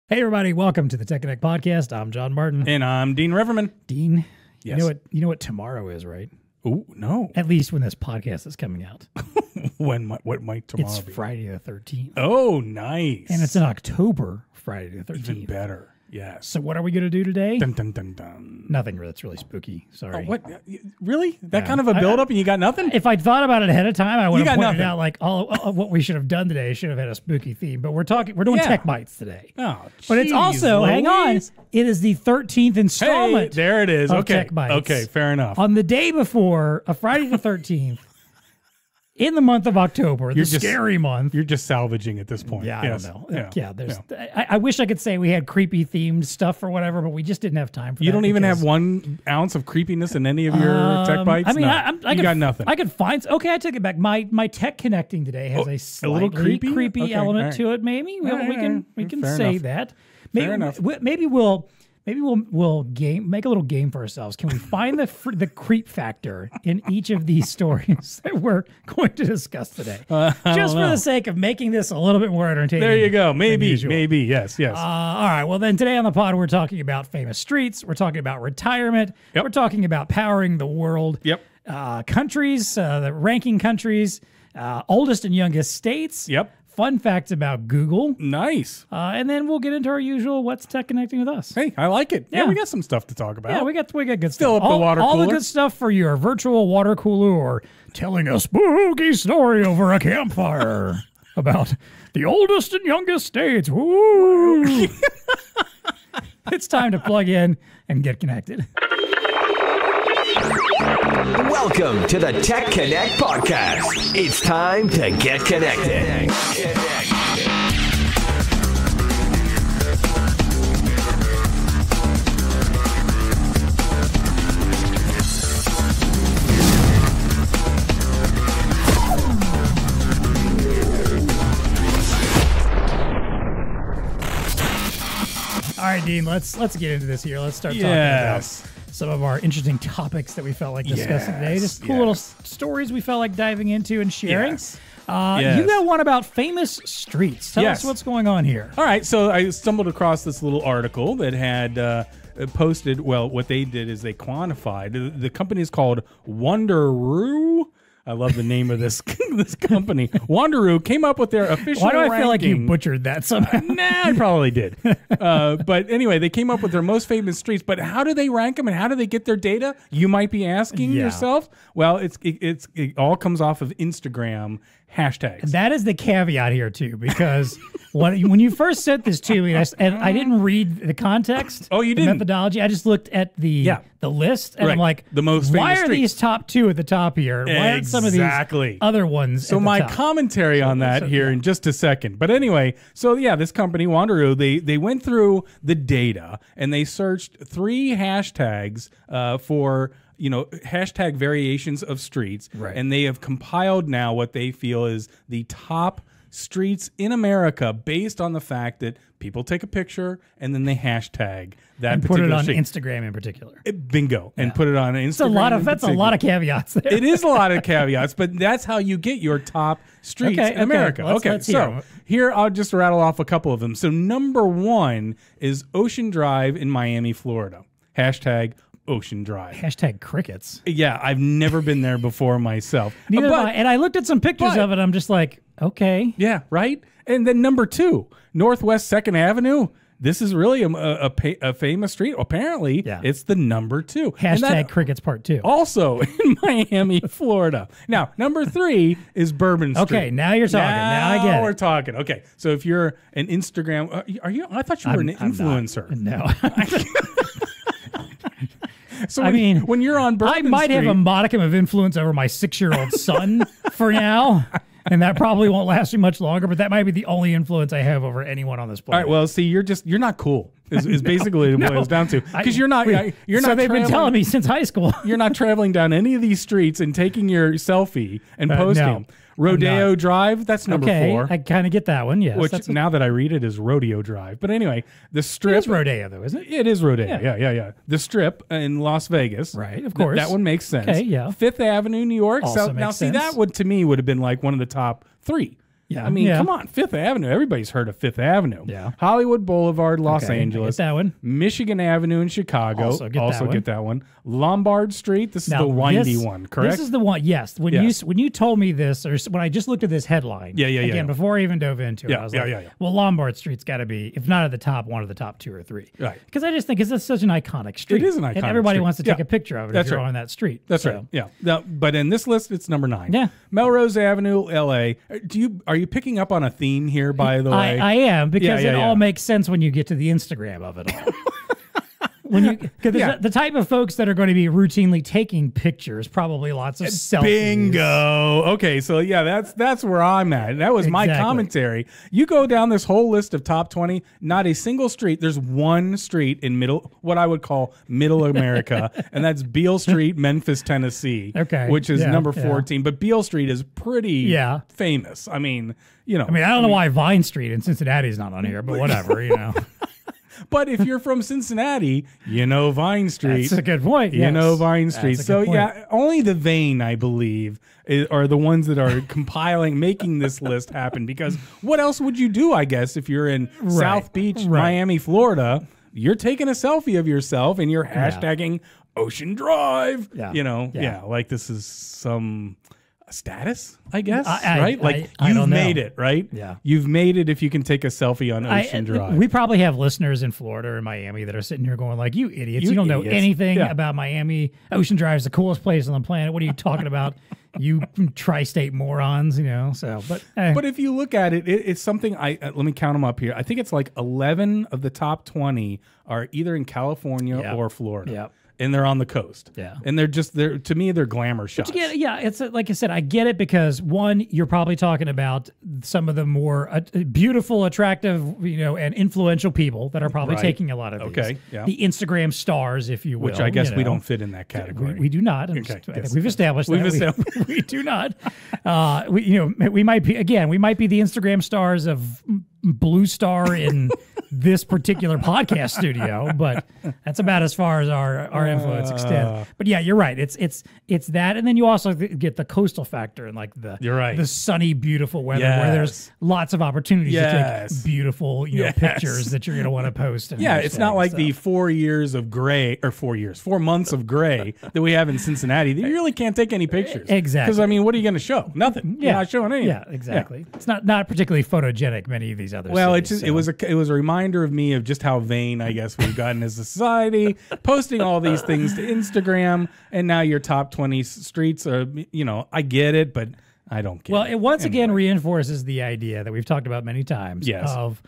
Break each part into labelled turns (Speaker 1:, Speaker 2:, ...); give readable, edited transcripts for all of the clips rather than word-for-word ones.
Speaker 1: Hey everybody, welcome to the TEConnect podcast. I'm John Martin.
Speaker 2: And I'm Dean Riverman.
Speaker 1: Dean,
Speaker 2: yes.
Speaker 1: you know what tomorrow is, right?
Speaker 2: Oh, no.
Speaker 1: At least when this podcast is coming out.
Speaker 2: What might tomorrow be?
Speaker 1: It's Friday the 13th.
Speaker 2: Oh, nice.
Speaker 1: And it's in October, Friday the 13th.
Speaker 2: Even better. Yes.
Speaker 1: So what are we going to do today?
Speaker 2: Dun, dun, dun, dun.
Speaker 1: Nothing that's really spooky. Sorry.
Speaker 2: Oh, what? Really? That kind of a build-up and you got nothing?
Speaker 1: If I'd thought about it ahead of time, I would have pointed
Speaker 2: nothing.
Speaker 1: out like all of what we should have done today should have had a spooky theme. But we're doing TEC Bytes today.
Speaker 2: Oh,
Speaker 1: but it's also, hang on, it is the 13th installment.
Speaker 2: Hey, there it is.
Speaker 1: Of
Speaker 2: Okay.
Speaker 1: TEC Bytes.
Speaker 2: Okay, fair enough.
Speaker 1: On the day before, a Friday the 13th, in the month of October, the scary month.
Speaker 2: You're just salvaging at this point.
Speaker 1: Yeah,
Speaker 2: yes.
Speaker 1: I don't know. Yeah, there's. I wish I could say we had creepy themed stuff or whatever, but we just didn't have time for that.
Speaker 2: You don't even have 1 ounce of creepiness in any of your TEC Bytes?
Speaker 1: I mean,
Speaker 2: no.
Speaker 1: I
Speaker 2: got nothing.
Speaker 1: I could find. Okay, I take it back. My TEConnecting today has a slightly
Speaker 2: little creepy Okay,
Speaker 1: element to it. Maybe we can
Speaker 2: Fair
Speaker 1: say
Speaker 2: enough.
Speaker 1: that.
Speaker 2: Fair enough.
Speaker 1: Maybe we'll make a little game for ourselves. Can we find the creep factor in each of these stories that we're going to discuss today? Just for the sake of making this a little bit more entertaining.
Speaker 2: There you go. Maybe. Yes.
Speaker 1: All right. Well, then today on the pod, we're talking about famous streets. We're talking about retirement.
Speaker 2: Yep.
Speaker 1: We're talking about powering the world.
Speaker 2: Yep.
Speaker 1: Countries, the ranking countries, oldest and youngest states.
Speaker 2: Yep.
Speaker 1: Fun facts about Google.
Speaker 2: Nice.
Speaker 1: And then we'll get into our usual what's TEConnecting with us.
Speaker 2: Hey, I like it.
Speaker 1: Yeah.
Speaker 2: We got some stuff to talk about.
Speaker 1: Yeah, we got good
Speaker 2: Fill
Speaker 1: stuff.
Speaker 2: up the water
Speaker 1: all the
Speaker 2: cooler.
Speaker 1: good stuff for your virtual water cooler or telling a spooky story over a campfire about the oldest and youngest states. Woo! It's time to plug in and get connected.
Speaker 3: Welcome to the TEConnect podcast. It's time to get connected.
Speaker 1: All right, Dean, let's get into this here. Let's start talking about some of our interesting topics that we felt like discussing today. Just cool little stories we felt like diving into and sharing.
Speaker 2: Yes.
Speaker 1: You got one about famous streets. Tell us what's going on here.
Speaker 2: All right, so I stumbled across this little article that had posted, well, what they did is they quantified. The company is called Wanderoo. I love the name of this this company. Wanderoo came up with their official
Speaker 1: Why do I feel like you
Speaker 2: ranking.
Speaker 1: butchered that somehow?
Speaker 2: Nah, I probably did. But anyway, they came up with their most famous streets. But how do they rank them and how do they get their data? You might be asking yourself. Well, it all comes off of Instagram hashtags.
Speaker 1: That is the caveat here too, because when you first sent this to me, and I didn't read the context.
Speaker 2: Oh, you
Speaker 1: the
Speaker 2: didn't?
Speaker 1: methodology. I just looked at the list, and I'm like,
Speaker 2: the most
Speaker 1: why
Speaker 2: famous
Speaker 1: are these top 2 at the top here? Why aren't some of these other ones?
Speaker 2: So
Speaker 1: at the
Speaker 2: my
Speaker 1: top?
Speaker 2: commentary on that here in just a second. But anyway, so this company Wanderoo, they went through the data and they searched 3 hashtags for hashtag variations of streets, and they have compiled now what they feel is the top streets in America based on the fact that people take a picture and then they hashtag that
Speaker 1: and put it on
Speaker 2: street.
Speaker 1: Instagram in particular.
Speaker 2: Bingo, and put it on Instagram.
Speaker 1: That's a lot of caveats there.
Speaker 2: It is a lot of caveats, but that's how you get your top streets in America.
Speaker 1: Let's
Speaker 2: so here I'll just rattle off a couple of them. So number 1 is Ocean Drive in Miami, Florida. Hashtag Ocean Drive.
Speaker 1: Hashtag crickets.
Speaker 2: Yeah, I've never been there before myself.
Speaker 1: Neither have I. And I looked at some pictures of it. I'm just like, okay.
Speaker 2: Yeah, right? And then number 2, Northwest 2nd Avenue. This is really a famous street. Apparently, it's the number 2.
Speaker 1: Hashtag crickets part 2.
Speaker 2: Also in Miami, Florida. Now, number 3 is Bourbon Street.
Speaker 1: Okay, now you're talking. Now I get it.
Speaker 2: We're talking. Okay, so if you're an Instagram, are you? I thought you were an influencer.
Speaker 1: No.
Speaker 2: So when you're on Bourbon Street,
Speaker 1: I might have a modicum of influence over my 6-year-old son for now, and that probably won't last me much longer. But that might be the only influence I have over anyone on this planet.
Speaker 2: All right. Well, see, you're not cool. Is basically what it boils down to, because you're not.
Speaker 1: So they've been telling me since high school.
Speaker 2: You're not traveling down any of these streets and taking your selfie and posting.
Speaker 1: No.
Speaker 2: Rodeo Drive, that's number 4.
Speaker 1: I kind of get that one, yes.
Speaker 2: Which, now that I read it, is Rodeo Drive. But anyway, the Strip.
Speaker 1: It is Rodeo, though, isn't it?
Speaker 2: It is Rodeo, yeah. The Strip in Las Vegas.
Speaker 1: Right, of course.
Speaker 2: That one makes sense.
Speaker 1: Okay, yeah.
Speaker 2: 5th Avenue, New York.
Speaker 1: Also makes sense.
Speaker 2: That would, to me, would have been like one of the top 3.
Speaker 1: Yeah.
Speaker 2: I mean,
Speaker 1: Yeah.
Speaker 2: come on, Fifth Avenue. Everybody's heard of Fifth Avenue.
Speaker 1: Yeah.
Speaker 2: Hollywood Boulevard, Los
Speaker 1: Okay,
Speaker 2: Angeles.
Speaker 1: I get that one.
Speaker 2: Michigan Avenue in Chicago.
Speaker 1: Also get that one.
Speaker 2: Lombard Street. This is
Speaker 1: Now,
Speaker 2: the windy one, correct?
Speaker 1: This is the one. Yes. When you told me this, or when I just looked at this headline, again before I even dove into it, I was like, well, Lombard Street's got to be, if not at the top, one of the top 2 or 3.
Speaker 2: Right.
Speaker 1: Because I just think it's such an iconic street.
Speaker 2: It is an iconic
Speaker 1: and everybody
Speaker 2: street.
Speaker 1: wants to take a picture of it if you're on that street.
Speaker 2: That's right. Yeah. Now, but in this list, it's number 9.
Speaker 1: Yeah.
Speaker 2: Melrose Avenue, L.A. Are you picking up on a theme here? By the way,
Speaker 1: I am, because it all makes sense when you get to the Instagram of it all. The type of folks that are going to be routinely taking pictures, probably lots of selfies.
Speaker 2: Bingo. Okay, so that's where I'm at. That was my commentary. You go down this whole list of top 20, not a single street. There's one street in what I would call middle America, and that's Beale Street, Memphis, Tennessee.
Speaker 1: Okay.
Speaker 2: Which is number 14. But Beale Street is pretty famous. I mean, I
Speaker 1: don't know why Vine Street in Cincinnati is not on here, but whatever,
Speaker 2: But if you're from Cincinnati, you know Vine Street.
Speaker 1: That's a good point.
Speaker 2: You know Vine Street. So only the vain, I believe, are the ones that are making this list happen. Because what else would you do, I guess, if you're in South Beach, Miami, Florida? You're taking a selfie of yourself and you're hashtagging Ocean Drive. Yeah. Like this is some status, I guess, right? Like you've made it, right?
Speaker 1: Yeah.
Speaker 2: You've made it if you can take a selfie on Ocean Drive.
Speaker 1: We probably have listeners in Florida or Miami that are sitting here going like, you idiots. You don't know anything about Miami. Ocean Drive is the coolest place on the planet. What are you talking about? You tri-state morons, But
Speaker 2: if you look at it, it's something let me count them up here. I think it's like 11 of the top 20 are either in California or Florida.
Speaker 1: Yep.
Speaker 2: And they're on the coast.
Speaker 1: Yeah.
Speaker 2: And to me, they're glamour shots.
Speaker 1: It's like I said, I get it because one, you're probably talking about some of the more beautiful, attractive, and influential people that are probably taking a lot of these.
Speaker 2: Okay. Yeah.
Speaker 1: The Instagram stars, if you will.
Speaker 2: Which I guess we don't fit in that category.
Speaker 1: We do not. I think we've established that. We do not. We might be the Instagram stars of BlueStar in this particular podcast studio, but that's about as far as our influence extends. But yeah, you're right. It's that, and then you also get the coastal factor and like the sunny, beautiful weather where there's lots of opportunities to take beautiful pictures that you're going to want to post. And
Speaker 2: it's not like the 4 years of gray or 4 months of gray that we have in Cincinnati. You really can't take any pictures.
Speaker 1: Exactly.
Speaker 2: Because what are you going to show? Nothing. You're not showing anything.
Speaker 1: Yeah, exactly. Yeah. It's not particularly photogenic. Many of these other.
Speaker 2: Well,
Speaker 1: cities,
Speaker 2: it was a reminder of me of just how vain I guess we've gotten as a society, posting all these things to Instagram, and now your top 20 streets are, I get it, but I don't get it.
Speaker 1: Well, it once again reinforces the idea that we've talked about many times of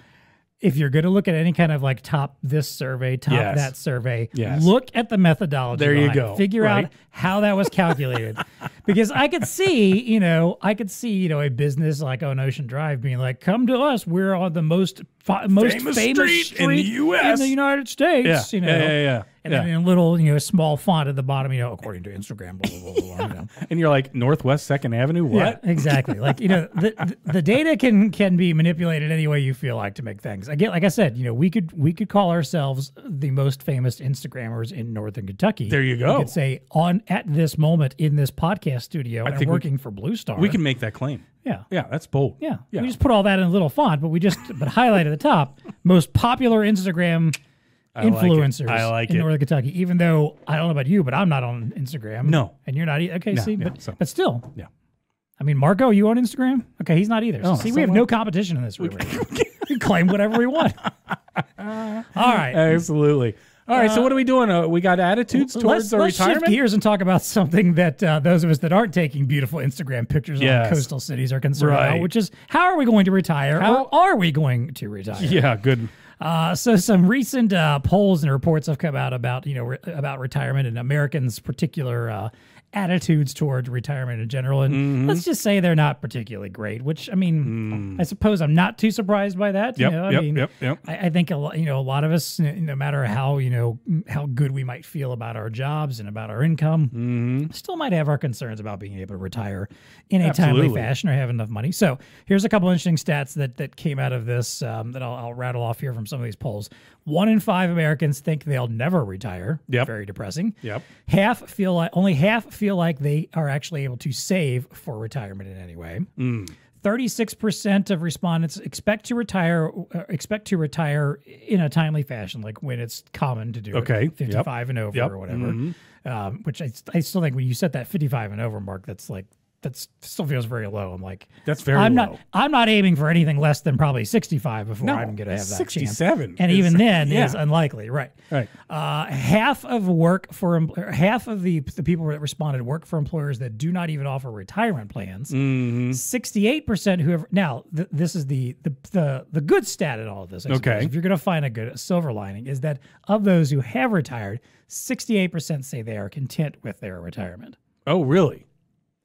Speaker 1: if you're going to look at any kind of like top this survey, top that survey, look at the methodology.
Speaker 2: There you go.
Speaker 1: Figure out how that was calculated. Because I could see, a business like on Ocean Drive being like, come to us. We're on the most famous street
Speaker 2: in the U.S.
Speaker 1: in the United States. And then in a little, small font at the bottom, according to Instagram, blah, blah, blah, blah.
Speaker 2: And you're like, Northwest 2nd Avenue? What?
Speaker 1: Yeah, exactly. Like, the data can be manipulated any way you feel like to make things. Again, like I said, we could call ourselves the most famous Instagrammers in Northern Kentucky.
Speaker 2: There you go.
Speaker 1: We could say at this moment in this podcast studio and working for BlueStar.
Speaker 2: We can make that claim.
Speaker 1: Yeah.
Speaker 2: Yeah, that's bold.
Speaker 1: Yeah. We just put all that in a little font, but highlight at the top, most popular Instagram influencers in Northern Kentucky. Even though I don't know about you, but I'm not on Instagram.
Speaker 2: No.
Speaker 1: And you're not. Okay,
Speaker 2: no,
Speaker 1: but still.
Speaker 2: Yeah.
Speaker 1: I mean, Marco, you on Instagram? Okay, he's not either. So we have no competition in this room. We can claim whatever we want. All right.
Speaker 2: Absolutely. All right, so what are we doing? We got attitudes towards
Speaker 1: let's
Speaker 2: retirement?
Speaker 1: Shift gears and talk about something that those of us that aren't taking beautiful Instagram pictures on coastal cities are concerned about, which is how are we going to retire or are we going to retire?
Speaker 2: Yeah, good.
Speaker 1: So some recent polls and reports have come out about about retirement and Americans' particular attitudes towards retirement in general, and let's just say they're not particularly great. Which I mean, I suppose I'm not too surprised by that. I think a lot of us, no matter how how good we might feel about our jobs and about our income, still might have our concerns about being able to retire in a timely fashion or have enough money. So here's a couple interesting stats that came out of this that I'll rattle off here from some of these polls. 1 in 5 Americans think they'll never retire.
Speaker 2: Yep.
Speaker 1: Very depressing.
Speaker 2: Yep. Only
Speaker 1: half feel like they are actually able to save for retirement in any way. 36% of respondents expect to retire in a timely fashion, like when it's common to do it, 55 and over or whatever. Which I still think when you set that 55 and over mark, that's still feels very low. I'm like,
Speaker 2: that's very low.
Speaker 1: I'm not aiming for anything less than probably 65 before I'm going to have that
Speaker 2: 67.
Speaker 1: chance. And even then is unlikely, right?
Speaker 2: Right.
Speaker 1: Half of the people that responded work for employers that do not even offer retirement plans. 68% who have now. This is the good stat in all of this. I suppose, if you're going to find a silver lining, is that of those who have retired, 68% say they are content with their retirement.
Speaker 2: Oh, really?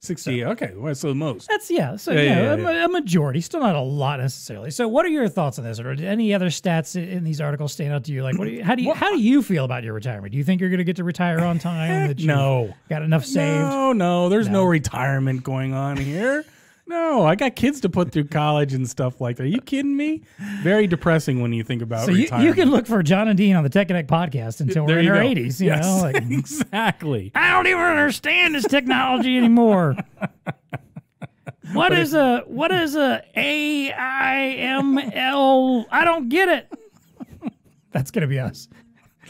Speaker 2: 60. Okay, well, so the most.
Speaker 1: That's a majority. Still not a lot necessarily. So, what are your thoughts on this? Or did any other stats in these articles stand out to you? Like, how do you feel about your retirement? Do you think you're going to get to retire on time?
Speaker 2: No,
Speaker 1: got enough saved?
Speaker 2: No. There's no retirement going on here. No, I got kids to put through college and stuff like that. Are you kidding me? Very depressing when you think about retirement.
Speaker 1: You can look for John and Dean on the TEConnect podcast until we're in our 80s. You know, like,
Speaker 2: exactly.
Speaker 1: I don't even understand this technology anymore. What is a AIML? I don't get it. That's gonna be us.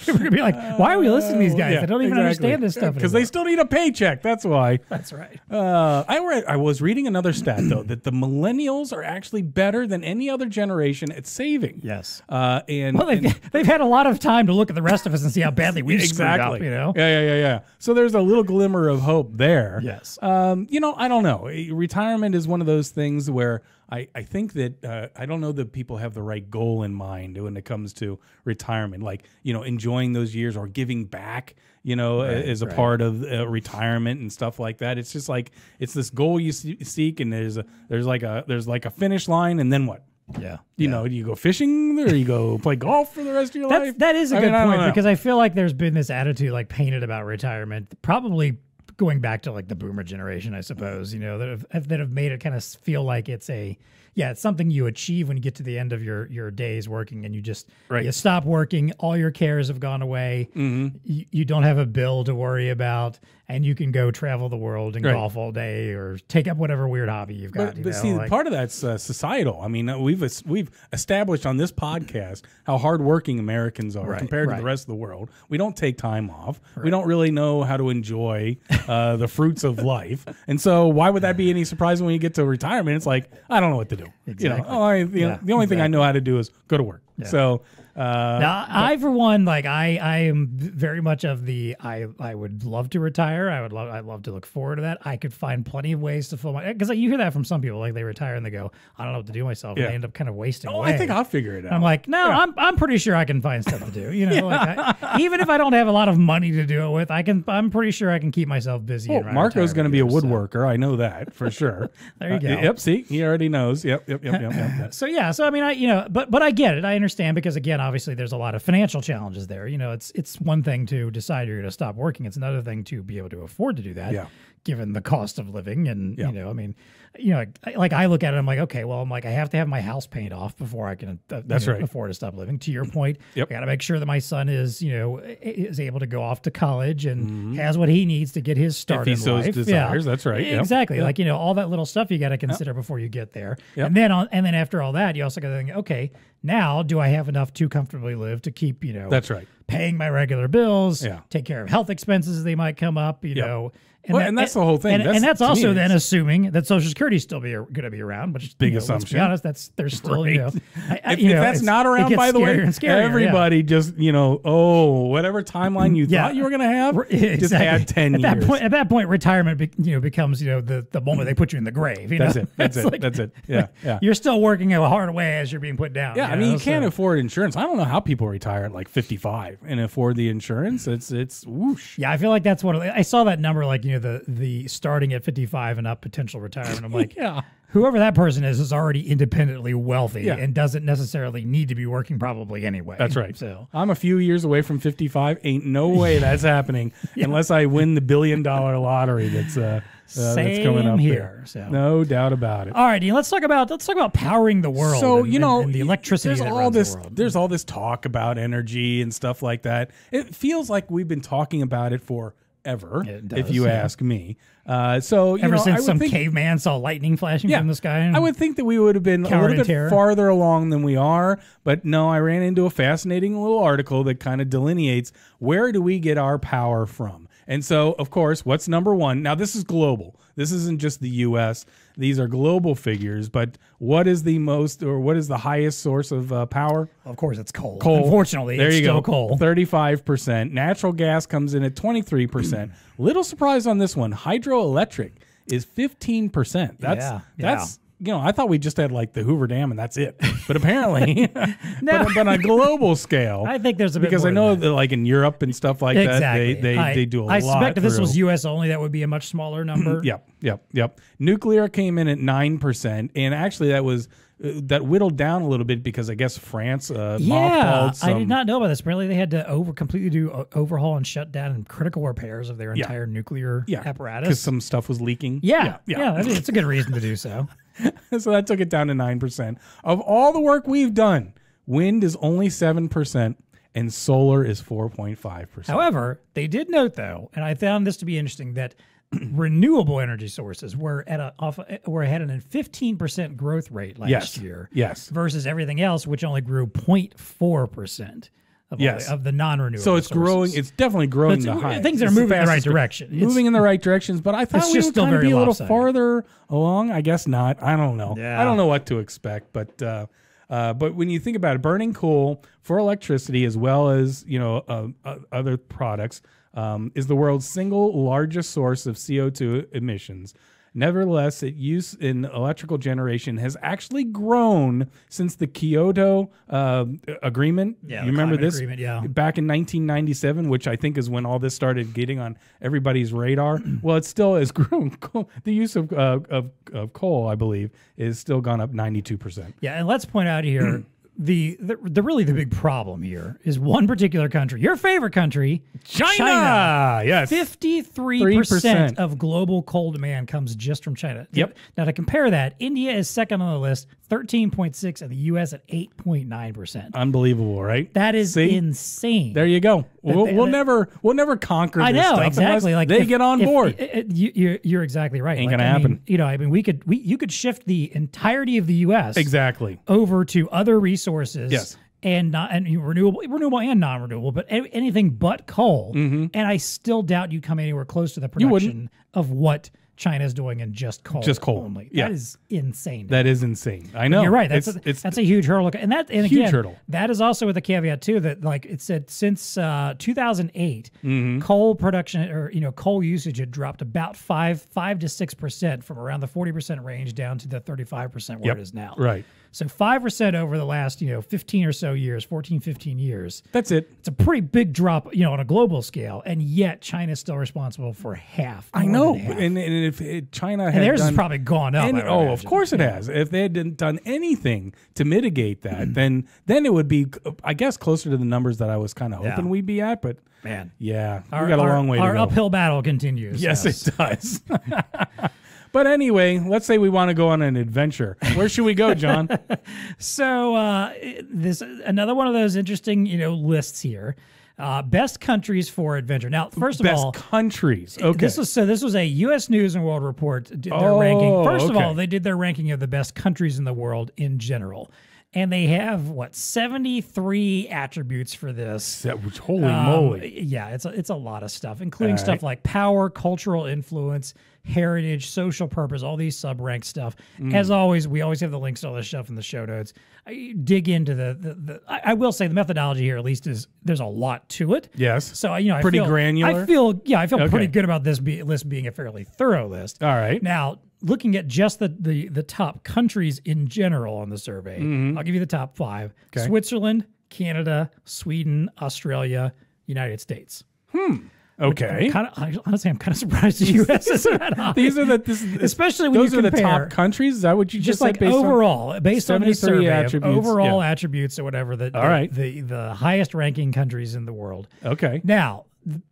Speaker 1: We're going to be like, why are we listening to these guys? They don't even understand this stuff.
Speaker 2: Because they still need a paycheck. That's why.
Speaker 1: That's right.
Speaker 2: I was reading another stat, though, that the millennials are actually better than any other generation at saving.
Speaker 1: Yes.
Speaker 2: They've
Speaker 1: had a lot of time to look at the rest of us and see how badly we've screwed up, you know?
Speaker 2: Yeah. So there's a little glimmer of hope there.
Speaker 1: Yes.
Speaker 2: I don't know. Retirement is one of those things where I think that I don't know that people have the right goal in mind when it comes to retirement, like, enjoying those years or giving back, as a part of retirement and stuff like that. It's just like, it's this goal you seek, and there's like a finish line, and then what?
Speaker 1: Yeah.
Speaker 2: Do you go fishing or you go play golf for the rest of your life?
Speaker 1: That is a good point, because I feel like there's been this attitude like painted about retirement, probably going back to like the boomer generation, I suppose, that have made it kind of feel like it's something you achieve when you get to the end of your days working, and you just you stop working, all your cares have gone away, you don't have a bill to worry about, and you can go travel the world and golf all day or take up whatever weird hobby you've got.
Speaker 2: But see, part of that's societal. I mean, we've established on this podcast how hardworking Americans are compared to the rest of the world. We don't take time off. We don't really know how to enjoy the fruits of life. And so why would that be any surprise when you get to retirement? It's like, I don't know what to do.
Speaker 1: Exactly.
Speaker 2: The only thing I know how to do is go to work. Yeah. So
Speaker 1: now, I for one, like I am very much of the I would love to retire. I'd love to look forward to that. I could find plenty of ways to fill my, because you hear that from some people, like they retire and they go, I don't know what to do myself, and they end up kind of wasting away.
Speaker 2: I think I'll figure it out.
Speaker 1: I'm like, no, I'm pretty sure I can find stuff to do. Even if I don't have a lot of money to do it with, I'm pretty sure I can keep myself busy.
Speaker 2: Marco's going to be a woodworker. I know that for sure.
Speaker 1: There you go.
Speaker 2: Yep. See, he already knows. Yep.
Speaker 1: So I mean, but I get it. I understand, because again, obviously there's a lot of financial challenges there. It's one thing to decide you're going to stop working. It's another thing to be able to afford to do that, given the cost of living. And, like I look at it, I'm like, okay, well, I have to have my house paid off before I can afford to stop living. To your point, I got to make sure that my son is able to go off to college and has what he needs to get his start in life.
Speaker 2: Desires, that's right.
Speaker 1: Exactly. Like, all that little stuff you got to consider before you get there. And then after all that, you also got to think, okay, now do I have enough to comfortably live to keep,
Speaker 2: that's right,
Speaker 1: paying my regular bills, take care of health expenses as they might come up,
Speaker 2: And that's the whole thing.
Speaker 1: And that's also then assuming that Social Security is still going to be around, which is
Speaker 2: big assumption.
Speaker 1: Let's be honest, there's still,
Speaker 2: if that's not around, by the way, everybody just, whatever timeline you thought you were going to have, just add 10 years.
Speaker 1: At that point, retirement becomes, the moment they put you in the grave.
Speaker 2: That's it. Yeah.
Speaker 1: You're still working a hard way as you're being put down.
Speaker 2: Yeah, you can't afford insurance. I don't know how people retire at like 55 and afford the insurance. It's whoosh.
Speaker 1: Yeah, I feel like that's what I saw that number, like, the starting at 55 and up potential retirement. I'm like, whoever that person is already independently wealthy and doesn't necessarily need to be working probably anyway.
Speaker 2: That's right.
Speaker 1: So
Speaker 2: I'm a few years away from 55. Ain't no way that's happening unless I win the $1 billion lottery that's coming up
Speaker 1: here.
Speaker 2: There. So. No doubt about it.
Speaker 1: All right, Dean, let's talk about powering the world. So and the electricity that runs the world.
Speaker 2: There's all this talk about energy and stuff like that. It feels like we've been talking about it for ever,
Speaker 1: It does,
Speaker 2: if you ask me. So
Speaker 1: Ever since
Speaker 2: I
Speaker 1: some
Speaker 2: would think,
Speaker 1: caveman saw lightning flashing from the sky.
Speaker 2: I would think that we would have been a
Speaker 1: Cowered
Speaker 2: little
Speaker 1: in
Speaker 2: bit
Speaker 1: terror.
Speaker 2: farther along than we are, but no, I ran into a fascinating little article that kind of delineates where do we get our power from. And so, of course, what's number one? Now, this is global. This isn't just the U.S. These are global figures, but what is the most, or what is the highest source of power?
Speaker 1: Of course, it's coal.
Speaker 2: Coal.
Speaker 1: Unfortunately,
Speaker 2: there
Speaker 1: it's
Speaker 2: you
Speaker 1: still
Speaker 2: go.
Speaker 1: coal.
Speaker 2: 35%. Natural gas comes in at 23%. Little surprise on this one. Hydroelectric is 15%. That's I thought we just had like the Hoover Dam and that's it. But apparently, but on a global scale,
Speaker 1: I think there's a bit
Speaker 2: because
Speaker 1: more
Speaker 2: I know
Speaker 1: than that.
Speaker 2: that like in Europe and stuff like
Speaker 1: Exactly.
Speaker 2: that, they do a lot.
Speaker 1: I suspect if this
Speaker 2: through.
Speaker 1: was U.S. only, that would be a much smaller number.
Speaker 2: Yep. Nuclear came in at 9%, and actually that whittled down a little bit because I guess France mothballed some.
Speaker 1: I did not know about this. Apparently, they had to completely do overhaul and shut down and critical repairs of their entire nuclear apparatus
Speaker 2: because some stuff was leaking.
Speaker 1: Yeah. I mean, it's a good reason to do so.
Speaker 2: So that took it down to 9%. Of all the work we've done, wind is only 7%. And solar is 4.5%.
Speaker 1: However, they did note, though, and I found this to be interesting, that renewable energy sources were had a 15% growth rate last year.
Speaker 2: Yes.
Speaker 1: Versus everything else, which only grew 0.4% of the non-renewable.
Speaker 2: So it's
Speaker 1: sources.
Speaker 2: growing. It's definitely growing the high.
Speaker 1: Things are moving in the right direction.
Speaker 2: Moving in the right directions, but I thought
Speaker 1: it's
Speaker 2: we
Speaker 1: just
Speaker 2: would
Speaker 1: still
Speaker 2: kind of
Speaker 1: very
Speaker 2: be a little
Speaker 1: lopsided.
Speaker 2: farther along. I guess not. I don't know.
Speaker 1: Yeah.
Speaker 2: I don't know what to expect, but when you think about it, burning coal for electricity as well as other products is the world's single largest source of CO2 emissions. Nevertheless, its use in electrical generation has actually grown since the Kyoto Agreement.
Speaker 1: Yeah,
Speaker 2: you
Speaker 1: the
Speaker 2: remember
Speaker 1: climate
Speaker 2: this?
Speaker 1: agreement, yeah.
Speaker 2: Back in 1997, which I think is when all this started getting on everybody's radar. Well, it still has grown. The use of coal, I believe, is still gone up 92%.
Speaker 1: Yeah, and let's point out here the really the big problem here is one particular country, your favorite country, China.
Speaker 2: Yes.
Speaker 1: 53% of global coal demand comes just from China.
Speaker 2: Yep.
Speaker 1: Now to compare that, India is second on the list, 13.6, and the U.S. at 8.9%.
Speaker 2: Unbelievable, right?
Speaker 1: That is
Speaker 2: See?
Speaker 1: insane.
Speaker 2: There you go. We'll never conquer this
Speaker 1: I know,
Speaker 2: stuff
Speaker 1: exactly.
Speaker 2: unless
Speaker 1: Like
Speaker 2: they get on board.
Speaker 1: You're exactly right.
Speaker 2: Ain't gonna happen.
Speaker 1: You could shift the entirety of the U.S.
Speaker 2: Exactly.
Speaker 1: over to other resources.
Speaker 2: Yes.
Speaker 1: And renewable and non-renewable, but anything but coal. And I still doubt you come anywhere close to the production of what China's doing in just coal.
Speaker 2: Just coal.
Speaker 1: only.
Speaker 2: Yeah.
Speaker 1: That is insane.
Speaker 2: That is insane. I know.
Speaker 1: You're right. That's
Speaker 2: it's
Speaker 1: a huge hurdle. And
Speaker 2: huge
Speaker 1: again,
Speaker 2: hurdle.
Speaker 1: that is also with a caveat too that like it said since 2008, coal production or coal usage had dropped about 5 to 6% from around the 40% range down to the 35% where it is now.
Speaker 2: Right.
Speaker 1: So 5% over the last 15 or so years, 14, 15 years.
Speaker 2: That's it.
Speaker 1: It's a pretty big drop, on a global scale, and yet China's still responsible for half.
Speaker 2: I
Speaker 1: more
Speaker 2: know,
Speaker 1: than half.
Speaker 2: and if China had
Speaker 1: And theirs
Speaker 2: done
Speaker 1: has probably gone up. I would
Speaker 2: of
Speaker 1: imagine.
Speaker 2: course it has. If they hadn't done anything to mitigate that, then it would be, I guess, closer to the numbers that I was kind of hoping we'd be at. But
Speaker 1: man,
Speaker 2: yeah, we got a long way to go.
Speaker 1: Our uphill battle continues.
Speaker 2: Yes, it does. But anyway, let's say we want to go on an adventure. Where should we go, John?
Speaker 1: So this another one of those interesting, lists here. Best countries for adventure. Now, first of all,
Speaker 2: best countries. Okay.
Speaker 1: This was a U.S. News and World Report did their ranking. First of
Speaker 2: okay.
Speaker 1: all, they did their ranking of the best countries in the world in general. And they have 73 attributes for this.
Speaker 2: Holy moly!
Speaker 1: Yeah, it's a lot of stuff, including stuff like power, cultural influence, heritage, social purpose, all these sub-ranked stuff. As always, we always have the links to all this stuff in the show notes. I dig into I will say the methodology here at least is there's a lot to it.
Speaker 2: Yes.
Speaker 1: So I
Speaker 2: Pretty
Speaker 1: feel
Speaker 2: granular?
Speaker 1: I feel
Speaker 2: Okay.
Speaker 1: pretty good about this list being a fairly thorough list.
Speaker 2: All right.
Speaker 1: Now, looking at just the top countries in general on the survey, I'll give you the top 5.
Speaker 2: Okay.
Speaker 1: Switzerland, Canada, Sweden, Australia, United States.
Speaker 2: Okay.
Speaker 1: Honestly, I'm kind of surprised the U.S. is that high.
Speaker 2: These are
Speaker 1: especially when
Speaker 2: those
Speaker 1: you
Speaker 2: are
Speaker 1: compare,
Speaker 2: the top countries. Is that what you just
Speaker 1: like
Speaker 2: said?
Speaker 1: Based on this
Speaker 2: 73
Speaker 1: survey,
Speaker 2: attributes,
Speaker 1: overall attributes or whatever.
Speaker 2: All right.
Speaker 1: The highest ranking countries in the world.
Speaker 2: Okay.
Speaker 1: Now,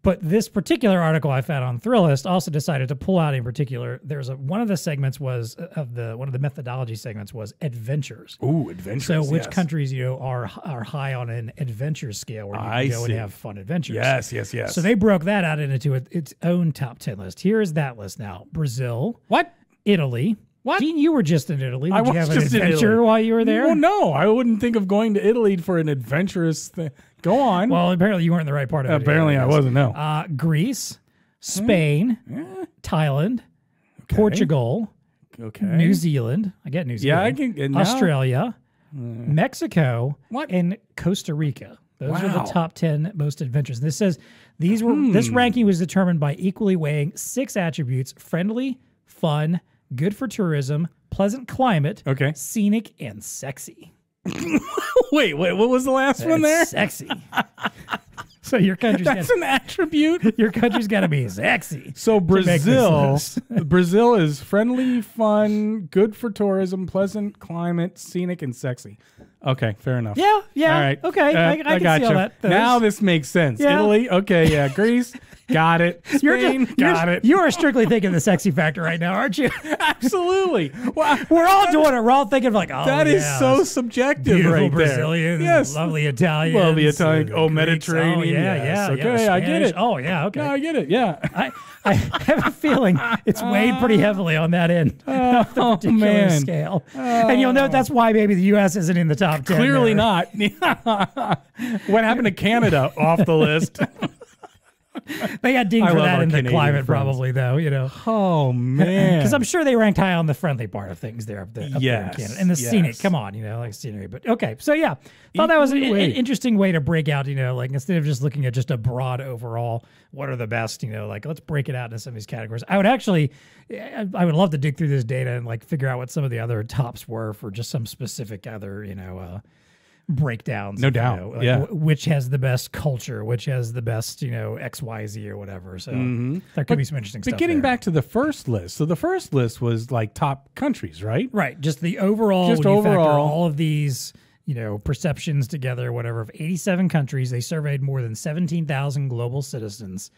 Speaker 1: But this particular article I found on Thrillist also decided to pull out in particular. There's one of the segments was one of the methodology segments was adventures.
Speaker 2: Ooh, adventures.
Speaker 1: So which countries are high on an adventure scale where you can go and have fun adventures.
Speaker 2: Yes.
Speaker 1: So they broke that out into its own top 10 list. Here is that list now: Brazil.
Speaker 2: What?
Speaker 1: Italy.
Speaker 2: What?
Speaker 1: Gene, you were just in Italy. Did you have an
Speaker 2: just in
Speaker 1: adventure
Speaker 2: Italy.
Speaker 1: while you were there?
Speaker 2: Well, no, I wouldn't think of going to Italy for an adventurous thing. Go on.
Speaker 1: Well, apparently you weren't in the right part of it.
Speaker 2: Apparently I wasn't, no.
Speaker 1: Greece, Spain, Thailand, Portugal, New Zealand. I get New Zealand.
Speaker 2: Yeah, I can.
Speaker 1: Australia, Mexico,
Speaker 2: What?
Speaker 1: and Costa Rica. Those are the
Speaker 2: Wow.
Speaker 1: top 10 most adventures. This says this ranking was determined by equally weighing 6 attributes: friendly, fun, good for tourism, pleasant climate, scenic, and sexy.
Speaker 2: Wait, what was the last one there?
Speaker 1: Sexy. So your country's
Speaker 2: That's an attribute.
Speaker 1: your country's got to be sexy.
Speaker 2: So Brazil,
Speaker 1: this list.
Speaker 2: Brazil is friendly, fun, good for tourism, pleasant climate, scenic, and sexy. Okay, fair enough.
Speaker 1: Yeah.
Speaker 2: All right.
Speaker 1: Okay, I can see
Speaker 2: gotcha.
Speaker 1: all that.
Speaker 2: Now this makes sense.
Speaker 1: Yeah.
Speaker 2: Italy, okay, yeah. Greece, got it. Spain, got it.
Speaker 1: You are strictly thinking the sexy factor right now, aren't you?
Speaker 2: Absolutely. Well,
Speaker 1: We're all doing it. We're all thinking like, oh,
Speaker 2: that is
Speaker 1: yeah,
Speaker 2: so subjective
Speaker 1: beautiful
Speaker 2: right
Speaker 1: Brazilians,
Speaker 2: there. Yes.
Speaker 1: lovely Italians,
Speaker 2: Lovely Italian.
Speaker 1: and
Speaker 2: Oh,
Speaker 1: Greeks.
Speaker 2: Mediterranean.
Speaker 1: Oh, yeah,
Speaker 2: Yes.
Speaker 1: yeah.
Speaker 2: Okay,
Speaker 1: yeah,
Speaker 2: I get it.
Speaker 1: Spanish. Oh, yeah, okay.
Speaker 2: No, I get it. Yeah.
Speaker 1: I have a feeling it's weighed pretty heavily on that end of the particular
Speaker 2: man.
Speaker 1: scale. And you'll note that's why maybe the U.S. isn't in the top 10.
Speaker 2: Clearly
Speaker 1: there.
Speaker 2: not. What happened to Canada off the list?
Speaker 1: They got dinged
Speaker 2: I
Speaker 1: for
Speaker 2: love
Speaker 1: that
Speaker 2: our
Speaker 1: in the
Speaker 2: Canadian
Speaker 1: climate,
Speaker 2: friends.
Speaker 1: probably, though, you know.
Speaker 2: Oh, man.
Speaker 1: Because I'm sure they ranked high on the friendly part of things there up there in
Speaker 2: Yes,
Speaker 1: Canada. And the
Speaker 2: yes.
Speaker 1: scenic, come on, you know, like scenery. But okay, so yeah, thought that was an interesting way to break out, you know, like instead of just looking at just a broad overall, what are the best, you know, like let's break it out into some of these categories. I would love to dig through this data and like figure out what some of the other tops were for just some specific other, you know, breakdowns.
Speaker 2: No
Speaker 1: of,
Speaker 2: doubt,
Speaker 1: you know, like
Speaker 2: yeah.
Speaker 1: Which has the best culture, which has the best, you know, XYZ or whatever. So there could be some interesting stuff.
Speaker 2: But getting
Speaker 1: there.
Speaker 2: back to the first list, so the first list was like top countries, right?
Speaker 1: Right, just the overall.
Speaker 2: Just
Speaker 1: when you factor
Speaker 2: overall.
Speaker 1: all of these, you know, perceptions together, whatever, of 87 countries. They surveyed more than 17,000 global citizens.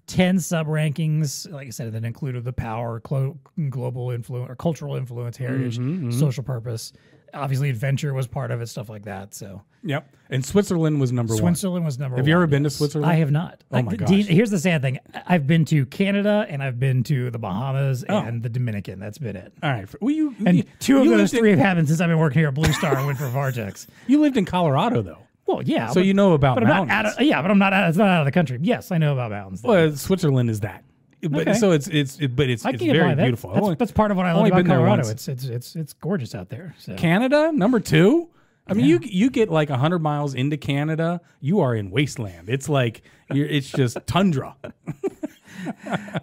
Speaker 1: 10 sub-rankings, like I said, that included the power, global influence, or cultural influence, heritage, social purpose. Obviously, adventure was part of it, stuff like that. So,
Speaker 2: Yep. And Switzerland was number one.
Speaker 1: Switzerland was number one.
Speaker 2: Have you ever been to Switzerland?
Speaker 1: I have not.
Speaker 2: Oh, my gosh.
Speaker 1: Dean, here's the sad thing. I've been to Canada and I've been to the Bahamas and the Dominican. That's been it.
Speaker 2: All right. Well,
Speaker 1: And two of
Speaker 2: you
Speaker 1: those
Speaker 2: lived
Speaker 1: three have happened since I've been working here at BlueStar and went for Vortex.
Speaker 2: You lived in Colorado, though.
Speaker 1: Well, yeah.
Speaker 2: So you know about
Speaker 1: but I'm
Speaker 2: mountains.
Speaker 1: not out of, yeah, but I'm not out, it's not out of the country. Yes, I know about mountains. though.
Speaker 2: Well, Switzerland is that. But,
Speaker 1: Okay.
Speaker 2: So it's
Speaker 1: I can
Speaker 2: very
Speaker 1: get by that.
Speaker 2: beautiful.
Speaker 1: That's part of what I love
Speaker 2: only
Speaker 1: about
Speaker 2: been there
Speaker 1: Colorado.
Speaker 2: once.
Speaker 1: It's gorgeous out there. So.
Speaker 2: Canada, number 2. I mean, you get like 100 miles into Canada, you are in wasteland. It's like it's just tundra.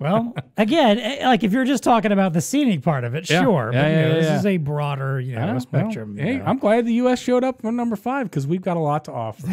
Speaker 1: Well, again, like if you're just talking about the scenic part of it,
Speaker 2: Yeah.
Speaker 1: sure.
Speaker 2: Yeah,
Speaker 1: but you know,
Speaker 2: yeah,
Speaker 1: this
Speaker 2: yeah.
Speaker 1: is a broader, you know, spectrum.
Speaker 2: Hey,
Speaker 1: you know.
Speaker 2: I'm glad the U.S. showed up for number 5 because we've got a lot to offer.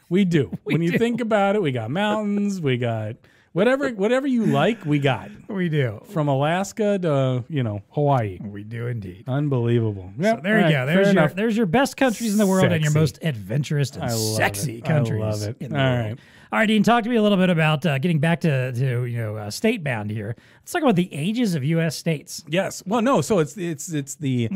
Speaker 2: We do. When you think about it, we got mountains, we got whatever you like, we got.
Speaker 1: We do.
Speaker 2: From Alaska to, Hawaii.
Speaker 1: We do indeed.
Speaker 2: Unbelievable.
Speaker 1: So there you go. There's your best countries in the world and your
Speaker 2: Sexy.
Speaker 1: most adventurous and sexy countries.
Speaker 2: I love it.
Speaker 1: In the
Speaker 2: All
Speaker 1: world.
Speaker 2: right.
Speaker 1: All right, Dean, talk to me a little bit about getting back to state bound here. Let's talk about the ages of U.S. states.
Speaker 2: Yes. Well, no. So it's the so
Speaker 1: the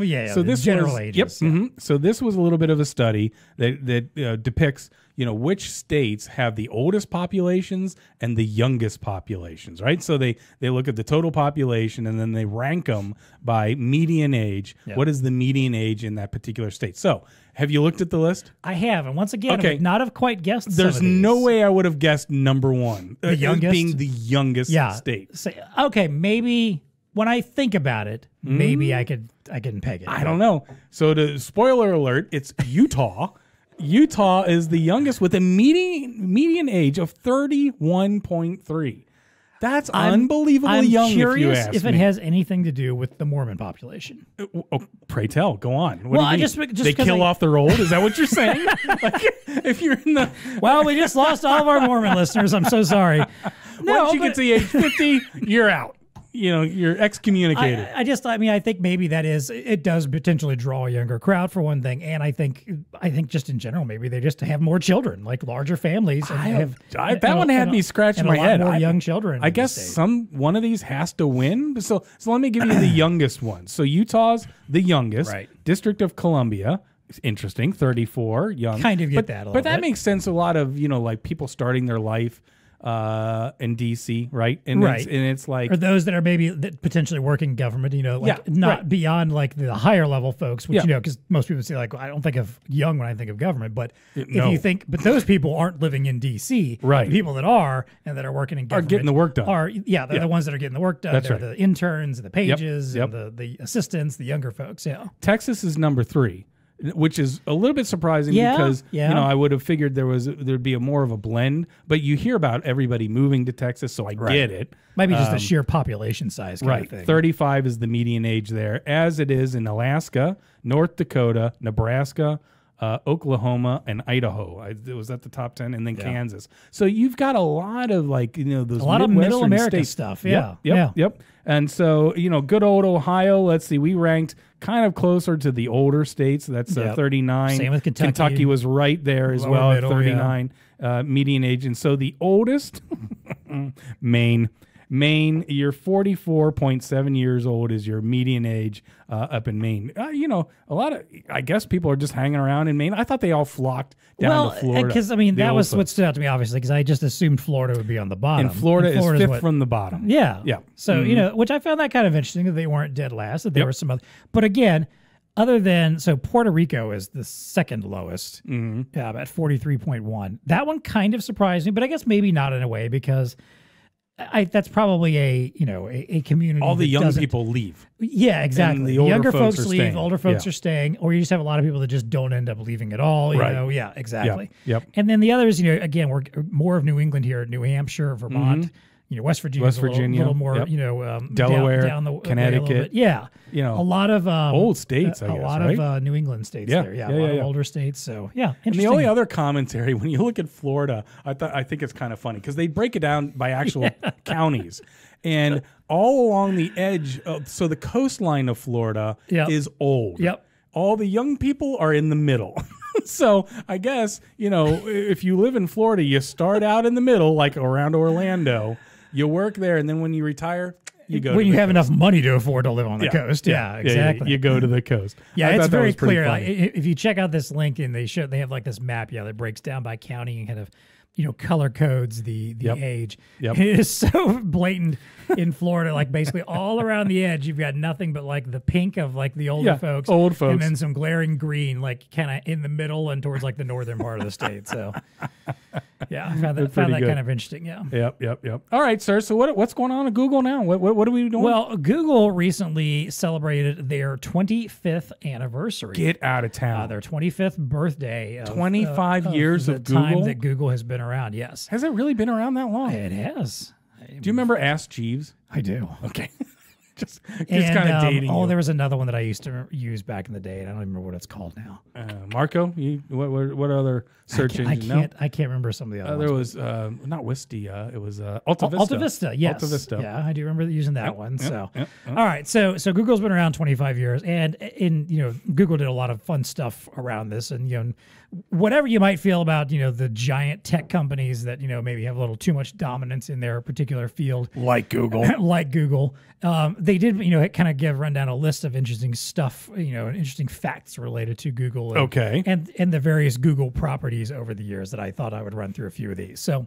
Speaker 2: this
Speaker 1: general
Speaker 2: was,
Speaker 1: ages.
Speaker 2: Yep.
Speaker 1: Yeah.
Speaker 2: So this was a little bit of a study that depicts which states have the oldest populations and the youngest populations, right? So they look at the total population and then they rank them by median age.
Speaker 1: Yep.
Speaker 2: What is the median age in that particular state? So have you looked at the list?
Speaker 1: I have, and once again, I
Speaker 2: Okay.
Speaker 1: would not have quite guessed.
Speaker 2: There's
Speaker 1: some of these.
Speaker 2: no way I would have guessed number 1,
Speaker 1: The youngest?
Speaker 2: being the youngest state.
Speaker 1: Okay, maybe when I think about it, maybe I can peg it.
Speaker 2: I don't know. So the spoiler alert, it's Utah. Utah is the youngest with a median age of 31.3. That's unbelievably
Speaker 1: I'm
Speaker 2: young.
Speaker 1: curious
Speaker 2: if you ask
Speaker 1: if it
Speaker 2: me.
Speaker 1: has anything to do with the Mormon population.
Speaker 2: Oh, pray tell, go on. What
Speaker 1: Well,
Speaker 2: do you
Speaker 1: I
Speaker 2: mean?
Speaker 1: just
Speaker 2: they
Speaker 1: 'cause
Speaker 2: kill
Speaker 1: I-
Speaker 2: off their old. Is that what you're saying? Like, if you're in the
Speaker 1: Well, we just lost all of our Mormon listeners. I'm so sorry.
Speaker 2: once you get to the age 50, you're out. you're excommunicated.
Speaker 1: I think maybe it does potentially draw a younger crowd for one thing, and I think just in general maybe they just have more children, like larger families. And
Speaker 2: that one had me scratching my head.
Speaker 1: More young children.
Speaker 2: I guess one of these has to win. So let me give you the youngest one. So Utah's the youngest, right? District of Columbia. Interesting, 34, young.
Speaker 1: Kind of get that a little bit.
Speaker 2: But that makes sense. A lot of like people starting their life in DC, right? And it's like,
Speaker 1: or those that are maybe potentially working government, not beyond like the higher level folks, which because most people say like, I don't think of young when I think of government, but but those people aren't living in DC,
Speaker 2: right?
Speaker 1: The people that are and that are working in government
Speaker 2: are getting the work done.
Speaker 1: They're the ones that are getting the work done. They're the interns, the pages, and the assistants, the younger folks. Yeah,
Speaker 2: Texas is number 3. Which is a little bit surprising because I would have figured there'd be more of a blend, but you hear about everybody moving to Texas, so I get it.
Speaker 1: Might be just the sheer population size kind of thing.
Speaker 2: 35 is the median age there, as it is in Alaska, North Dakota, Nebraska, Oklahoma, and Idaho. It was at the top 10, and then Kansas. So you've got a lot of those
Speaker 1: a lot of middle America
Speaker 2: states.
Speaker 1: stuff.
Speaker 2: Yep. And so good old Ohio. Let's see, we ranked kind of closer to the older states. That's 39.
Speaker 1: Same with Kentucky.
Speaker 2: Kentucky was right there as well at 39 median age. And so the oldest, Maine, you're 44.7 years old is your median age up in Maine. A lot of, I guess people are just hanging around in Maine. I thought they all flocked down to Florida.
Speaker 1: Because, that was what stood out to me, obviously, because I just assumed Florida would be on the bottom.
Speaker 2: And Florida is fifth from the bottom.
Speaker 1: Yeah.
Speaker 2: Yeah.
Speaker 1: So, which I found that kind of interesting that they weren't dead last, that there were some other. But again, Puerto Rico is the second lowest, at 43.1. That one kind of surprised me, but I guess maybe not in a way because that's probably a community.
Speaker 2: All the young people leave.
Speaker 1: Yeah, exactly.
Speaker 2: And the
Speaker 1: younger
Speaker 2: folks
Speaker 1: folks
Speaker 2: are
Speaker 1: leave,
Speaker 2: staying.
Speaker 1: older folks are staying, or you just have a lot of people that just don't end up leaving at all. You know, yeah, exactly.
Speaker 2: Yep.
Speaker 1: And then the others, again, we're more of New England here, New Hampshire, Vermont. West Virginia, a little more,
Speaker 2: Delaware,
Speaker 1: down the
Speaker 2: Connecticut.
Speaker 1: Yeah, a lot of
Speaker 2: old states,
Speaker 1: a lot of New England states there. Yeah, a lot of older states. So
Speaker 2: and the only other commentary when you look at Florida, I think it's kind of funny because they break it down by actual counties, and all along the edge. So the coastline of Florida is old.
Speaker 1: Yep.
Speaker 2: All the young people are in the middle. So I guess if you live in Florida, you start out in the middle, like around Orlando. You work there, and then when you retire, you go.
Speaker 1: When you have enough money to afford to live on the coast, exactly.
Speaker 2: You go to the coast.
Speaker 1: Yeah, it's very clear. If you check out this link, and they have like this map, that breaks down by county and kind of color codes the age.
Speaker 2: Yep.
Speaker 1: It is so blatant in Florida, like basically all around the edge, you've got nothing but like the pink of like the older folks, and then some glaring green, like kind of in the middle and towards like the northern part of the state. So, I found that kind of interesting. Yeah.
Speaker 2: Yep. All right, sir. So what's going on at Google now? What are we doing?
Speaker 1: Well, Google recently celebrated their 25th anniversary.
Speaker 2: Get out of town.
Speaker 1: Their 25th birthday.
Speaker 2: 25 years of Google.
Speaker 1: Time that Google has been around. Yes.
Speaker 2: Has it really been around that long?
Speaker 1: It has.
Speaker 2: Do you remember Ask Jeeves?
Speaker 1: I do.
Speaker 2: Okay. just kind of dating.
Speaker 1: There was another one that I used to use back in the day, and I don't even remember what it's called now.
Speaker 2: Marco, what other search engine?
Speaker 1: I can't remember some of the other
Speaker 2: There
Speaker 1: ones.
Speaker 2: was not Wistia. It was Alta Vista.
Speaker 1: Alta Vista, yes.
Speaker 2: Alta Vista.
Speaker 1: Yeah, I do remember using that one. All right. So Google's been around 25 years, and Google did a lot of fun stuff around this, and whatever you might feel about the giant tech companies that maybe have a little too much dominance in their particular field,
Speaker 2: like Google,
Speaker 1: they did kind of run down a list of interesting stuff, interesting facts related to Google, and the various Google properties over the years that I thought I would run through a few of these. So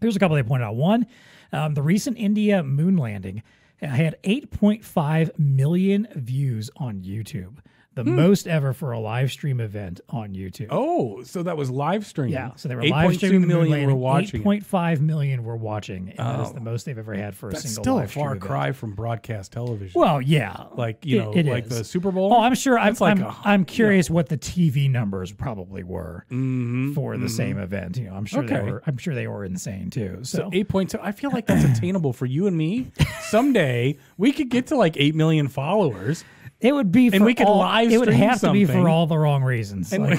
Speaker 1: here's a couple they pointed out. One, the recent India moon landing had 8.5 million views on YouTube. The most ever for a live stream event on YouTube.
Speaker 2: Oh, so that was live streaming.
Speaker 1: Yeah, so they were live streaming.
Speaker 2: 8.2 million were watching.
Speaker 1: 8.5 million were watching. And that is the most they've ever had for a single live stream event.
Speaker 2: That's still a far cry from broadcast television.
Speaker 1: Well, yeah.
Speaker 2: Like, like the Super Bowl?
Speaker 1: Oh, I'm sure. I'm curious what the TV numbers probably were for the same event. I'm sure they were insane too. So
Speaker 2: 8.2. I feel like that's attainable for you and me. Someday we could get to like 8 million followers.
Speaker 1: It would be,
Speaker 2: and we could live stream.
Speaker 1: It would have
Speaker 2: something.
Speaker 1: To be for all the wrong reasons. You don't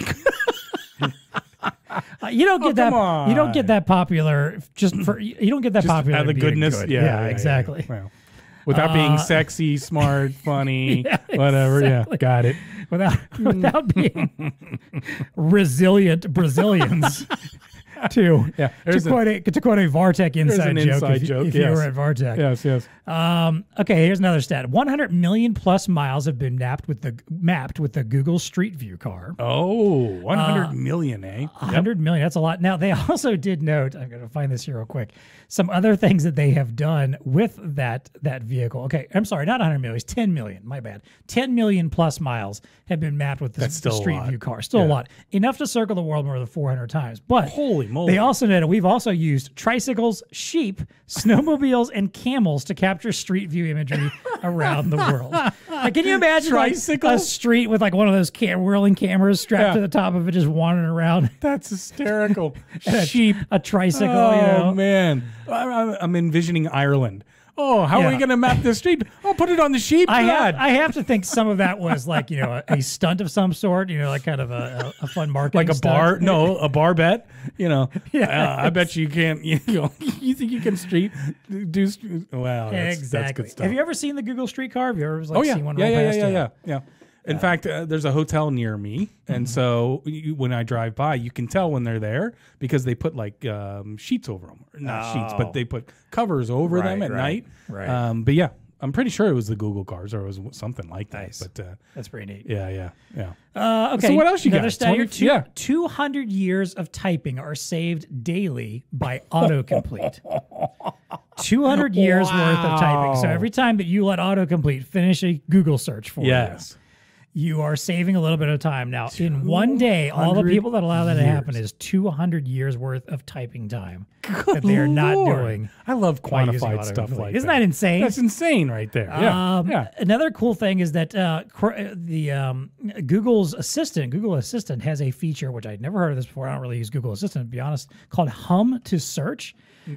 Speaker 1: get that. You don't get that popular just for. You don't get that just popular
Speaker 2: out of the goodness.
Speaker 1: Good. Yeah, exactly.
Speaker 2: Well. Without being sexy, smart, funny, whatever.
Speaker 1: Exactly.
Speaker 2: Yeah, got it.
Speaker 1: Without being resilient Brazilians. To quote a Vartech inside joke, if you were at Vartech.
Speaker 2: Yes.
Speaker 1: Okay, here's another stat. 100 million plus miles have been mapped with the Google Street View car.
Speaker 2: Oh, 100 million, eh?
Speaker 1: 100 million, that's a lot. Now, they also did note, I'm going to find this here real quick, some other things that they have done with that vehicle. Okay, I'm sorry, not 100 million, it's 10 million, my bad. 10 million plus miles have been mapped with the Street View car. Still a lot. Enough to circle the world more than 400 times. But
Speaker 2: holy moly.
Speaker 1: They also noted we've also used tricycles, sheep, snowmobiles, and camels to capture street view imagery around the world. Like, can you imagine a street with like one of those whirling cameras strapped to the top of it, just wandering around?
Speaker 2: That's hysterical.
Speaker 1: Sheep, a tricycle.
Speaker 2: Oh man, I'm envisioning Ireland. Oh, how are we going to map this street? Oh, put it on the sheep.
Speaker 1: I have to think some of that was like, a stunt of some sort, like kind of a fun marketing
Speaker 2: like a
Speaker 1: stunt.
Speaker 2: bar. No, a bar bet. I bet you can't. You think you can do? Wow, that's good stuff.
Speaker 1: Have you ever seen the Google Street car? Have you ever seen one roll past?
Speaker 2: Yeah. In fact, there's a hotel near me, and so when I drive by, you can tell when they're there because they put like sheets over them. Not sheets, but they put covers over them at night.
Speaker 1: Right.
Speaker 2: But yeah, I'm pretty sure it was the Google cars or it was something like that.
Speaker 1: Nice.
Speaker 2: But
Speaker 1: that's pretty neat.
Speaker 2: Yeah.
Speaker 1: Okay.
Speaker 2: So what else you got?
Speaker 1: Another stat here, 200 years of typing are saved daily by autocomplete. 200 years worth of typing. So every time that you let autocomplete finish a Google search for you are saving a little bit of time. Now, in one day, all the people that allow that to happen is 200 years worth of typing time that they are not doing.
Speaker 2: I love quantified stuff like that.
Speaker 1: Isn't that insane?
Speaker 2: That's insane right there. Yeah.
Speaker 1: Another cool thing is that Google Assistant has a feature, which I'd never heard of this before. I don't really use Google Assistant, to be honest, called Hum to Search,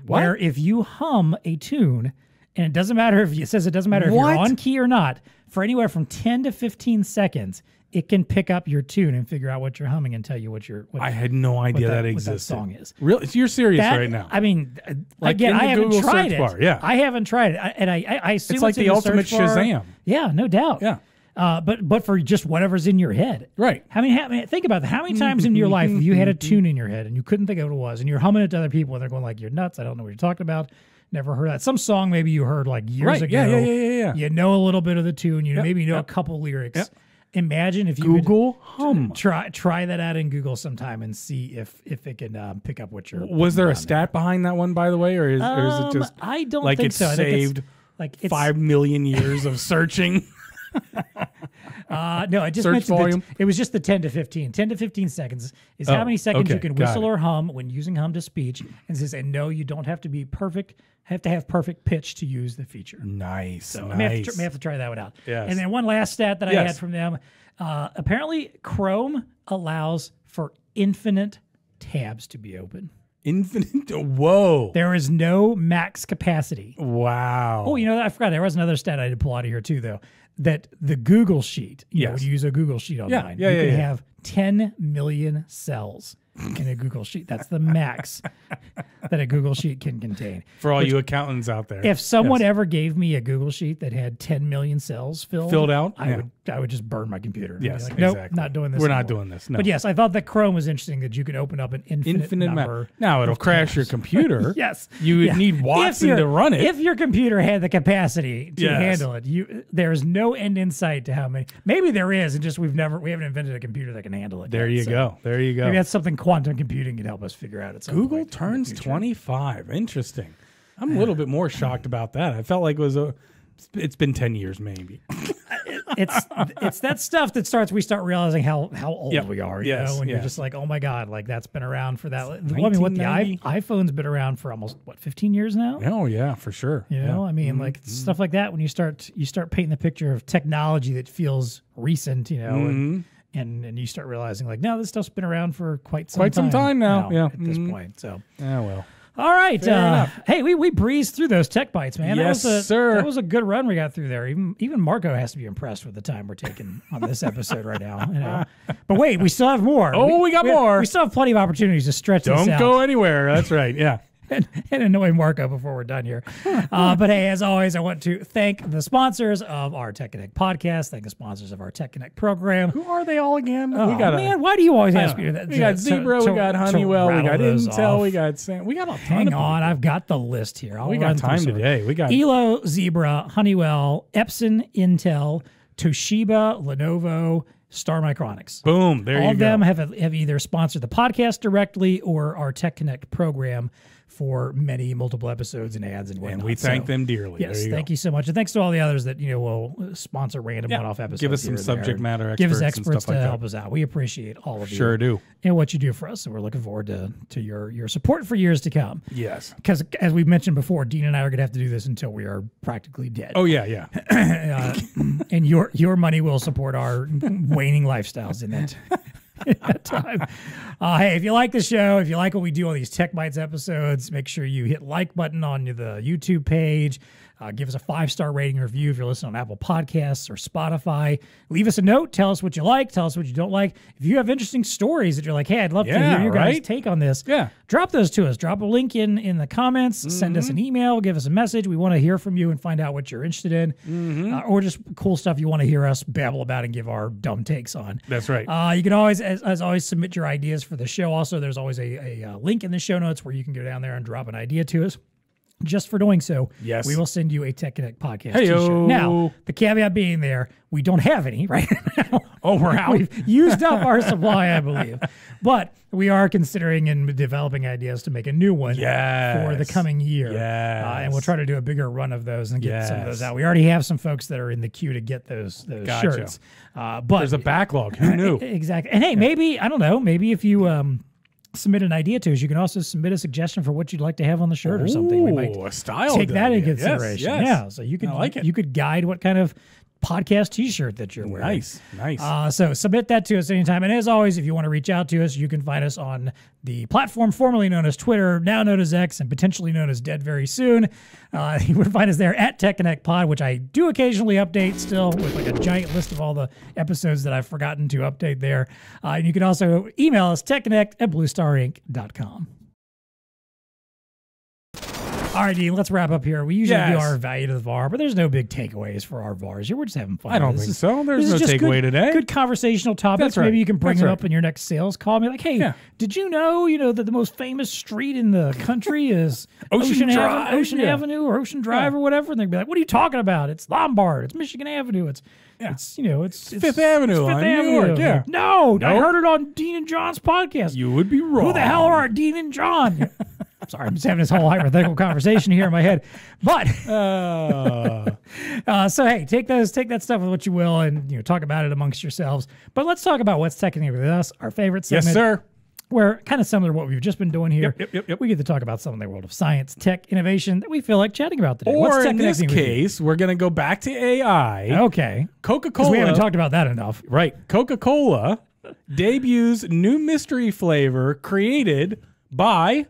Speaker 1: where if you hum a tune, and it doesn't matter if you're on key or not, for anywhere from 10 to 15 seconds, it can pick up your tune and figure out what you're humming and tell you what
Speaker 2: I had no idea that existed.
Speaker 1: What that song is.
Speaker 2: Really? You're serious right now?
Speaker 1: I mean,
Speaker 2: like
Speaker 1: again, I haven't
Speaker 2: Google
Speaker 1: tried
Speaker 2: search
Speaker 1: it.
Speaker 2: bar, yeah.
Speaker 1: I haven't tried it, and I assume
Speaker 2: it's like the ultimate Shazam.
Speaker 1: Yeah, no doubt.
Speaker 2: Yeah.
Speaker 1: But for just whatever's in your head.
Speaker 2: Right.
Speaker 1: Think about that. How many times in your life have you had a tune in your head and you couldn't think of what it was, and you're humming it to other people and they're going like, "You're nuts. I don't know what you're talking about." Never heard that. Some song maybe you heard like years ago.
Speaker 2: Yeah.
Speaker 1: You know a little bit of the tune. Maybe know a couple lyrics. Yep. Imagine if you
Speaker 2: Google hum.
Speaker 1: Try that out in Google sometime and see if it can pick up what you're.
Speaker 2: Was there a stat behind that one, by the way, or is it just?
Speaker 1: I don't
Speaker 2: like
Speaker 1: think
Speaker 2: it's
Speaker 1: so.
Speaker 2: Saved
Speaker 1: it's
Speaker 2: 5 million years of searching.
Speaker 1: No, I just mentioned it was just the 10 to 15. 10 to 15 seconds is how many seconds you can whistle or hum when using hum to speech. And no, you don't have to be perfect. Have to have perfect pitch to use the feature.
Speaker 2: Nice.
Speaker 1: So I may have to try that one out.
Speaker 2: Yes.
Speaker 1: And then one last stat that I had from them. Apparently, Chrome allows for infinite tabs to be open.
Speaker 2: Infinite? Whoa.
Speaker 1: There is no max capacity.
Speaker 2: Wow.
Speaker 1: Oh, I forgot. There was another stat I had to pull out of here too, though. That the Google Sheet, when you use a Google Sheet online, you can have 10 million cells in a Google Sheet. That's the max that a Google Sheet can contain.
Speaker 2: For all you accountants out there.
Speaker 1: If someone ever gave me a Google Sheet that had 10 million cells filled out, I would just burn my computer.
Speaker 2: Yes,
Speaker 1: nope,
Speaker 2: exactly.
Speaker 1: not doing this.
Speaker 2: We're not doing this. No.
Speaker 1: But yes, I thought that Chrome was interesting that you could open up an infinite number.
Speaker 2: Now it'll crash your computer.
Speaker 1: Yes,
Speaker 2: you would need Watson to run it.
Speaker 1: If your computer had the capacity to handle it, there's no end in sight to how many. Maybe there is, and just we haven't invented a computer that can handle it.
Speaker 2: There you go. Maybe
Speaker 1: that's something quantum computing can help us figure out.
Speaker 2: Google turns 25. Interesting. I'm a little bit more shocked about that. I felt like it's been 10 years maybe.
Speaker 1: It's that stuff that we start realizing how old we are. When you're just like, oh my God, like that's been around for that. I mean, what the iPhone's been around for almost 15 years now.
Speaker 2: Oh yeah, for sure.
Speaker 1: Like stuff like that. When you start painting the picture of technology that feels recent, and you start realizing like, no, this stuff's been around for quite some time now. At this point. So
Speaker 2: well.
Speaker 1: All right. Hey, we breezed through those tech bites, man.
Speaker 2: Yes, sir.
Speaker 1: That was a good run we got through there. Even Marco has to be impressed with the time we're taking on this episode right now. But wait, we still have more.
Speaker 2: We got more.
Speaker 1: We still have plenty of opportunities to stretch this out.
Speaker 2: Don't go anywhere. That's right. Yeah.
Speaker 1: and annoy Marco before we're done here. But hey, as always, I want to thank the sponsors of our TEConnect podcast. Thank the sponsors of our TEConnect program.
Speaker 2: Who are they all again?
Speaker 1: Oh, man, why do you always ask me that?
Speaker 2: We got Zebra, we got Honeywell, we got Intel, we got Sam. We got a ton
Speaker 1: Hang on, I've got the list here.
Speaker 2: We got time today. We got
Speaker 1: Elo, Zebra, Honeywell, Epson, Intel, Toshiba, Lenovo, Star Micronics.
Speaker 2: Boom. There you go.
Speaker 1: All of them have either sponsored the podcast directly or our TEConnect program for multiple episodes and ads and whatnot.
Speaker 2: And we thank them dearly.
Speaker 1: Yes, thank you so much. And thanks to all the others that will sponsor random one-off episodes.
Speaker 2: Give us some subject matter experts.
Speaker 1: Give us experts
Speaker 2: and stuff
Speaker 1: to
Speaker 2: like
Speaker 1: help us out. We appreciate all of you.
Speaker 2: Sure do.
Speaker 1: And what you do for us. And we're looking forward to your support for years to come.
Speaker 2: Yes.
Speaker 1: Because as we mentioned before, Dean and I are going to have to do this until we are practically dead.
Speaker 2: Oh, yeah.
Speaker 1: And your money will support our waning lifestyles in that time. Hey, if you like the show, if you like what we do on these TEC Bytes episodes, make sure you hit like button on the YouTube page. Give us a 5-star rating review if you're listening on Apple Podcasts or Spotify. Leave us a note. Tell us what you like. Tell us what you don't like. If you have interesting stories that you're like, hey, I'd love to hear your guys' take on this, drop those to us. Drop a link in the comments. Send us an email. Give us a message. We want to hear from you and find out what you're interested in, or just cool stuff you want to hear us babble about and give our dumb takes on.
Speaker 2: That's right.
Speaker 1: You can always, as always, submit your ideas for the show. Also, there's always a link in the show notes where you can go down there and drop an idea to us. Just for doing so, we will send you a TEConnect podcast t-shirt. Now, the caveat being there, we don't have any right now.
Speaker 2: Oh, we're out.
Speaker 1: We've used up our supply, I believe. But we are considering and developing ideas to make a new one for the coming year. And we'll try to do a bigger run of those and get some of those out. We already have some folks that are in the queue to get those shirts. But
Speaker 2: there's a backlog. Who knew?
Speaker 1: Exactly. And hey, maybe, I don't know, maybe if you... submit an idea to us. You can also submit a suggestion for what you'd like to have on the shirt or something. We might
Speaker 2: a style
Speaker 1: take that into
Speaker 2: idea.
Speaker 1: consideration.
Speaker 2: Yes.
Speaker 1: Yeah, so you could you could guide what kind of podcast t-shirt that you're wearing.
Speaker 2: Nice.
Speaker 1: So submit that to us anytime. And as always, if you want to reach out to us, you can find us on the platform formerly known as Twitter, now known as X, and potentially known as Dead very soon. You would find us there at TEConnect Pod, which I do occasionally update still with like a giant list of all the episodes that I've forgotten to update there. And you can also email us, TEConnect@BlueStarInc.com. All right, Dean, let's wrap up here. We usually do our value to the VAR, but there's no big takeaways for our VARs here. We're just having fun.
Speaker 2: I don't think so. There's no takeaway today.
Speaker 1: Good conversational topics.
Speaker 2: That's right.
Speaker 1: Maybe you can bring them up in your next sales call. Be like, hey, did you know that the most famous street in the country is Ocean Avenue or Ocean Drive or whatever? And they'd be like, what are you talking about? It's Lombard. It's Michigan Avenue. It's
Speaker 2: Fifth Avenue on New York. Yeah.
Speaker 1: No, I heard it on Dean and John's podcast.
Speaker 2: You would be wrong.
Speaker 1: Who the hell are Dean and John? Sorry, I'm just having this whole hypothetical conversation here in my head. But so hey, take that stuff with what you will, and talk about it amongst yourselves. But let's talk about what's TEConnecting with us, our favorite segment.
Speaker 2: Yes, sir.
Speaker 1: We're kind of similar to what we've just been doing here.
Speaker 2: Yep.
Speaker 1: We get to talk about something in the world of science, tech, innovation that we feel like chatting about today.
Speaker 2: Or in this case, we're going to go back to AI.
Speaker 1: Okay.
Speaker 2: Coca-Cola.
Speaker 1: Because we haven't talked about that enough.
Speaker 2: Right. Coca-Cola debuts new mystery flavor created by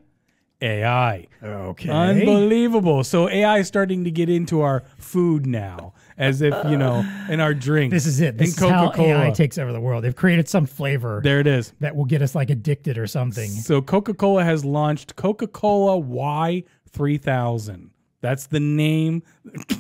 Speaker 2: AI.
Speaker 1: Okay.
Speaker 2: Unbelievable. So AI is starting to get into our food now, as if, in our drinks.
Speaker 1: This is it. This is how AI takes over the world. They've created some flavor.
Speaker 2: There it is.
Speaker 1: That will get us like addicted or something.
Speaker 2: So Coca-Cola has launched Coca-Cola Y3000. That's the name.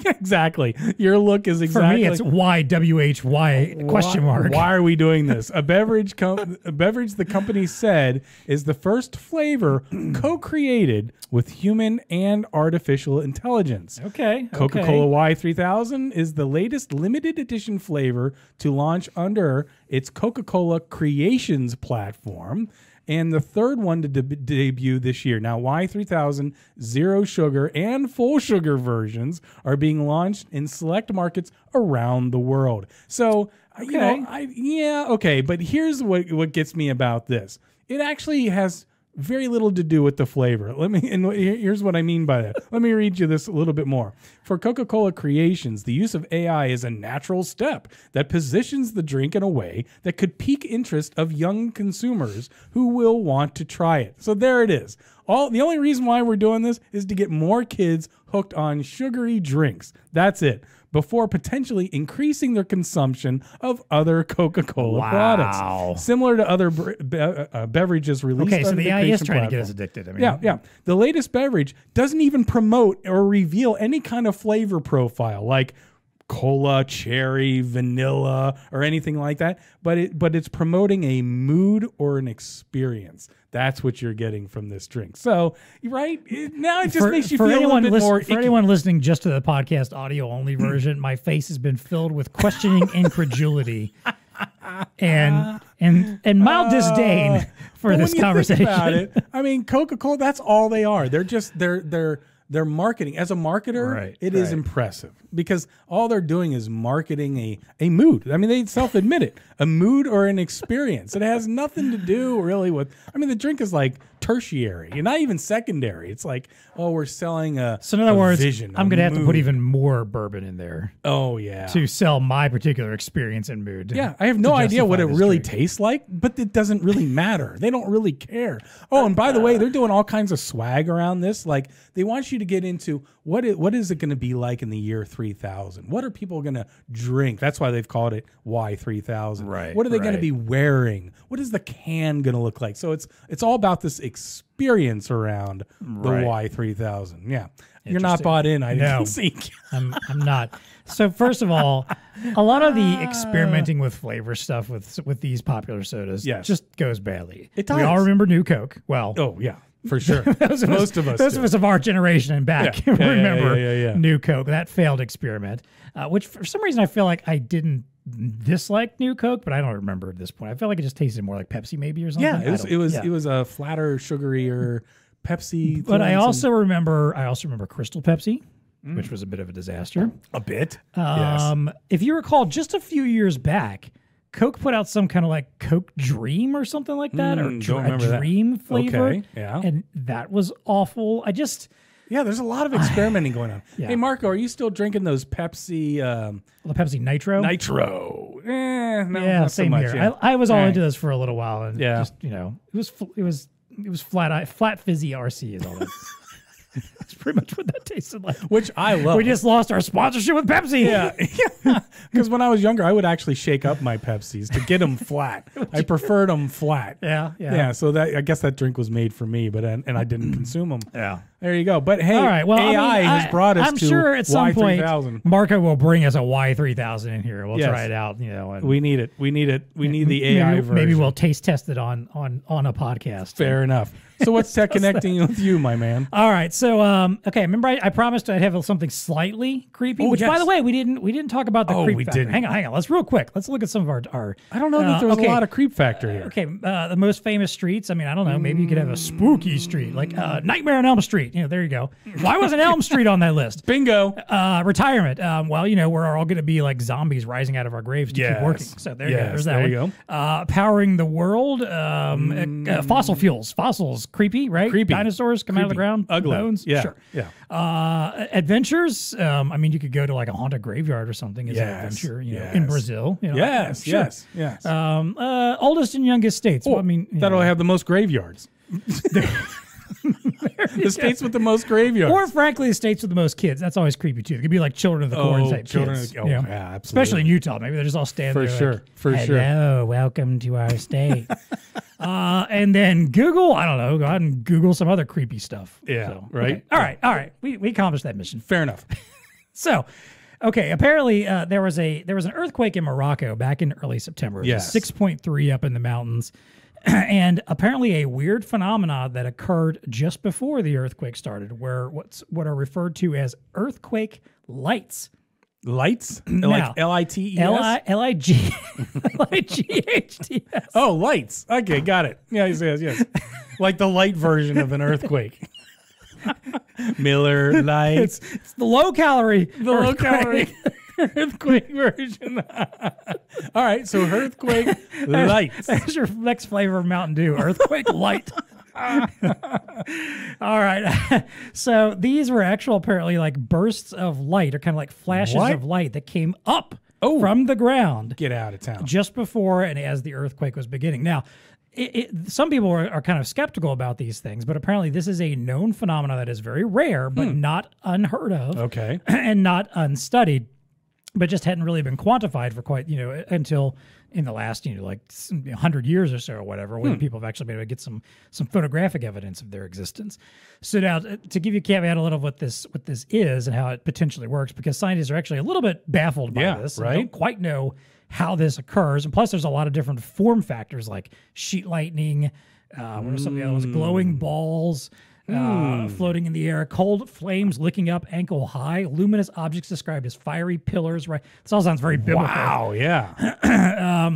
Speaker 2: Exactly. Your look is exactly.
Speaker 1: For me, it's YWHY question mark.
Speaker 2: Why are we doing this? A beverage the company said is the first flavor co-created with human and artificial intelligence.
Speaker 1: Okay.
Speaker 2: Coca-Cola Y3000 is the latest limited edition flavor to launch under its Coca-Cola Creations platform, and the third one to debut this year. Now, Y3000 zero sugar and full sugar versions are being launched in select markets around the world. So, but here's what gets me about this. It actually has very little to do with the flavor. Here's what I mean by that. Let me read you this a little bit more. For Coca-Cola Creations, the use of AI is a natural step that positions the drink in a way that could pique interest of young consumers who will want to try it. So there it is. The only reason why we're doing this is to get more kids hooked on sugary drinks. That's it. before potentially increasing their consumption of other Coca-Cola products. Similar to other beverages released
Speaker 1: Okay, so
Speaker 2: on
Speaker 1: the AI is trying to get
Speaker 2: platform.
Speaker 1: us addicted. I mean,
Speaker 2: Yeah. The latest beverage doesn't even promote or reveal any kind of flavor profile like cola, cherry, vanilla, or anything like that. But it's promoting a mood or an experience. That's what you're getting from this drink. So, right? Now it just makes you feel a little bit more
Speaker 1: For anyone listening just to the podcast audio only version, my face has been filled with questioning incredulity and mild disdain for this conversation.
Speaker 2: About it, I mean, Coca-Cola, that's all they are. They're just they're marketing. As a marketer, it is impressive because all they're doing is marketing a mood. I mean, they self-admit it. A mood or an experience. It has nothing to do really with, I mean, the drink is like tertiary and not even secondary. It's like, oh, we're selling
Speaker 1: So in other words,
Speaker 2: vision,
Speaker 1: I'm going to have to put even more bourbon in there.
Speaker 2: Oh, yeah.
Speaker 1: To sell my particular experience and mood.
Speaker 2: Yeah, I have no idea what it really tastes like, but it doesn't really matter. They don't really care. Oh, and by the way, they're doing all kinds of swag around this. Like, they want you to get into what is it going to be like in the year 3000? What are people going to drink? That's why they've called it Y3000.
Speaker 1: Right.
Speaker 2: What are they going to be wearing? What is the can going to look like? So it's all about this experience around the Y3000. Yeah. You're not bought in, I didn't see.
Speaker 1: I'm not. So first of all, a lot of the experimenting with flavor stuff with these popular sodas just goes badly.
Speaker 2: It does.
Speaker 1: We all remember New Coke. Well,
Speaker 2: oh yeah, for sure.
Speaker 1: Those of us of our generation and back remember New Coke, that failed experiment, which for some reason I feel like I didn't dislike New Coke, but I don't remember at this point. I feel like it just tasted more like Pepsi maybe or something.
Speaker 2: Yeah, it was a flatter, sugarier Pepsi.
Speaker 1: But I also remember Crystal Pepsi, which was a bit of a disaster.
Speaker 2: A bit.
Speaker 1: Yes. If you recall, just a few years back, Coke put out some kind of like Coke Dream or something like that, or a Dream flavor.
Speaker 2: Okay, yeah.
Speaker 1: And that was awful.
Speaker 2: Yeah, there's a lot of experimenting going on. Yeah. Hey, Marco, are you still drinking those Pepsi?
Speaker 1: The Pepsi Nitro?
Speaker 2: Nitro. No,
Speaker 1: not same so much, here. Yeah. I was all into this for a little while, and just, it was flat fizzy RC is all that. That's pretty much what that tasted like.
Speaker 2: Which I love.
Speaker 1: We just lost our sponsorship with Pepsi.
Speaker 2: Yeah. Because when I was younger, I would actually shake up my Pepsis to get them flat. I preferred them flat. Yeah. So I guess that drink was made for me, but and I didn't consume them.
Speaker 1: Yeah.
Speaker 2: There you go. But hey, all right, well, AI has brought us to
Speaker 1: I'm sure at some
Speaker 2: Y3000.
Speaker 1: point Marco will bring us a Y3000 in here. We'll try it out. And
Speaker 2: we need it. We need the AI version.
Speaker 1: Maybe we'll taste test it on a podcast.
Speaker 2: Fair enough. So what's TEConnecting with you, my man?
Speaker 1: All right. So okay, remember I promised I'd have something slightly creepy. Which, by the way, we didn't talk about the creep factor.
Speaker 2: Didn't.
Speaker 1: Hang on. Let's real quick. Let's look at some of our
Speaker 2: I don't know that there was a lot of creep factor here.
Speaker 1: Okay, the most famous streets. I mean, I don't know. Maybe you could have a spooky street like Nightmare on Elm Street. There you go. Why wasn't Elm Street on that list?
Speaker 2: Bingo.
Speaker 1: Retirement. Well, we're all going to be like zombies rising out of our graves to keep working. So there you go. There's that
Speaker 2: there
Speaker 1: one.
Speaker 2: You go.
Speaker 1: Powering the world. Fossil fuels. Fossils. Creepy, right?
Speaker 2: Creepy.
Speaker 1: Dinosaurs come out of the ground.
Speaker 2: Ugly.
Speaker 1: Bones.
Speaker 2: Yeah.
Speaker 1: Sure.
Speaker 2: Yeah.
Speaker 1: Adventures. I mean, you could go to like a haunted graveyard or something as an adventure. In Brazil.
Speaker 2: Yes.
Speaker 1: Oldest and youngest states.
Speaker 2: Oh,
Speaker 1: well, I mean,
Speaker 2: that'll have the most graveyards. The states with the most graveyards.
Speaker 1: Or frankly, the states with the most kids. That's always creepy too. It could be like children of the corn type kids.
Speaker 2: Yeah, absolutely.
Speaker 1: Especially in Utah. Maybe they're just all standing there. Hello, welcome to our state. And then Google, I don't know, go ahead and Google some other creepy stuff.
Speaker 2: Yeah, right?
Speaker 1: Okay. All right. We accomplished that mission.
Speaker 2: Fair enough.
Speaker 1: So, okay, apparently there was an earthquake in Morocco back in early September. It was 6.3 up in the mountains. And apparently a weird phenomena that occurred just before the earthquake started, where what are referred to as earthquake lights.
Speaker 2: Lights?
Speaker 1: Now,
Speaker 2: like L-I-T-E-S?
Speaker 1: L-I-G-H-T-S.
Speaker 2: Oh, lights. Okay, got it. Yes. Like the light version of an earthquake. Miller Lights.
Speaker 1: It's the low-calorie
Speaker 2: earthquake version. All right, so earthquake lights.
Speaker 1: That's your next flavor of Mountain Dew, earthquake light. All right. So these were actual apparently like bursts of light or kind of like flashes of light that came up from the ground.
Speaker 2: Get out of town.
Speaker 1: Just before and as the earthquake was beginning. Now, some people are kind of skeptical about these things, but apparently this is a known phenomenon that is very rare, but not unheard of.
Speaker 2: Okay.
Speaker 1: And not unstudied. but just hadn't really been quantified for quite, until in the last, like 100 years or so or whatever, when people have actually been able to get some photographic evidence of their existence. So now, to give you a caveat a little of what this is and how it potentially works, because scientists are actually a little bit baffled by this and don't quite know how this occurs. And plus, there's a lot of different form factors like sheet lightning, what are some of the other ones? Glowing balls, floating in the air, cold flames licking up ankle high, luminous objects described as fiery pillars. Right, this all sounds very biblical.
Speaker 2: Wow, yeah.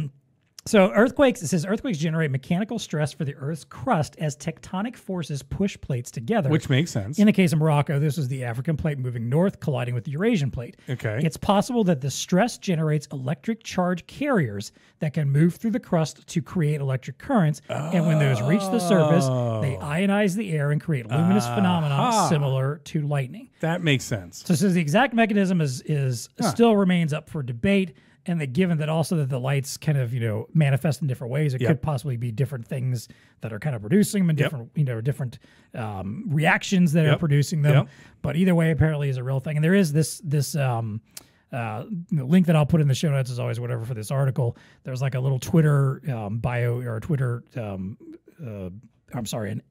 Speaker 1: So it says earthquakes generate mechanical stress for the Earth's crust as tectonic forces push plates together.
Speaker 2: Which makes sense.
Speaker 1: In the case of Morocco, this is the African plate moving north, colliding with the Eurasian plate.
Speaker 2: Okay.
Speaker 1: It's possible that the stress generates electric charge carriers that can move through the crust to create electric currents. And when those reach the surface, they ionize the air and create luminous phenomena similar to lightning.
Speaker 2: That makes sense.
Speaker 1: So it says the exact mechanism is still remains up for debate. And that given that also that the lights kind of, manifest in different ways, it could possibly be different things that are kind of producing them and different reactions that are producing them. But either way, apparently is a real thing. And there is this link that I'll put in the show notes as always, whatever, for this article. There's like a little Twitter bio or a Twitter, an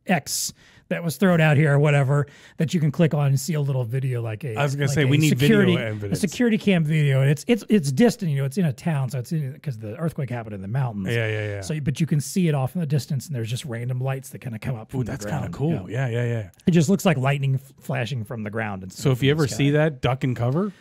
Speaker 1: X that was thrown out here or whatever that you can click on and see a little video like a.
Speaker 2: I was going to say
Speaker 1: we
Speaker 2: need video evidence.
Speaker 1: A security cam video, and it's distant. It's in a town, so it's because the earthquake happened in the mountains.
Speaker 2: Yeah.
Speaker 1: So, but you can see it off in the distance, and there's just random lights that kind of come up from the ground.
Speaker 2: That's kind of cool. Yeah.
Speaker 1: It just looks like lightning flashing from the ground.
Speaker 2: So if you ever see that, duck and cover.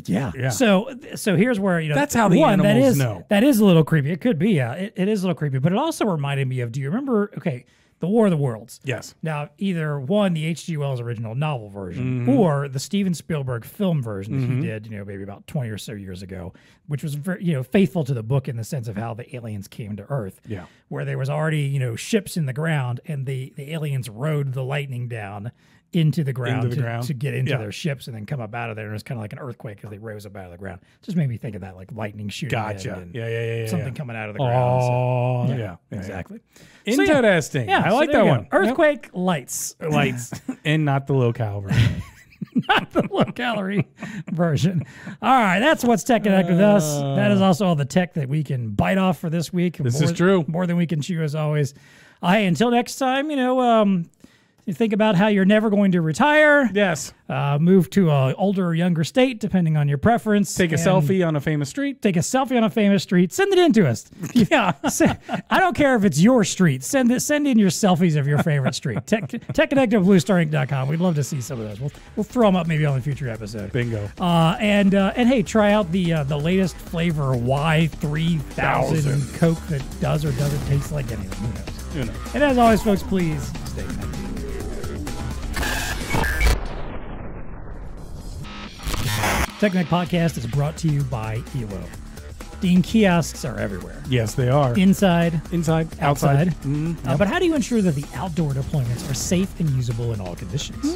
Speaker 1: Yeah. So here's where
Speaker 2: that's how the animals know.
Speaker 1: That is a little creepy. It could be. Yeah. It is a little creepy, but it also reminded me of. Do you remember? Okay. The War of the Worlds. Yes. Now, either one, the H.G. Wells original novel version, or the Steven Spielberg film version that he did, maybe about 20 or so years ago, which was very, faithful to the book in the sense of how the aliens came to Earth. Yeah. Where there was already, ships in the ground, and the aliens rode the lightning down into the ground to get into their ships and then come up out of there. And it was kind of like an earthquake as they rose up out of the ground. Just made me think of that, like lightning shooting.
Speaker 2: Gotcha.
Speaker 1: Something coming out of the ground.
Speaker 2: Oh,
Speaker 1: so, exactly.
Speaker 2: Interesting. I like that one.
Speaker 1: Earthquake lights.
Speaker 2: And not the low calorie.
Speaker 1: Not the low calorie version. All right, that's what's TEConnect with us. That is also all the tech that we can bite off for this week.
Speaker 2: This is true.
Speaker 1: More than we can chew, as always. Until next time, you think about how you're never going to retire.
Speaker 2: Yes.
Speaker 1: Move to an older or younger state, depending on your preference.
Speaker 2: Take a selfie on a famous street.
Speaker 1: Take a selfie on a famous street. Send it in to us. Yeah. I don't care if it's your street. Send in your selfies of your favorite street. TEConnect at BlueStarInc.com. We'd love to see some of those. We'll throw them up maybe on a future episode.
Speaker 2: Bingo.
Speaker 1: And hey, try out the latest flavor Y3000 Coke that does or doesn't taste like anything. Who knows? And as always, folks, please stay connected. TEConnect Podcast is brought to you by ELO. Dean, kiosks are everywhere.
Speaker 2: Yes, they are.
Speaker 1: Inside,
Speaker 2: outside.
Speaker 1: Yep. But how do you ensure that the outdoor deployments are safe and usable in all conditions?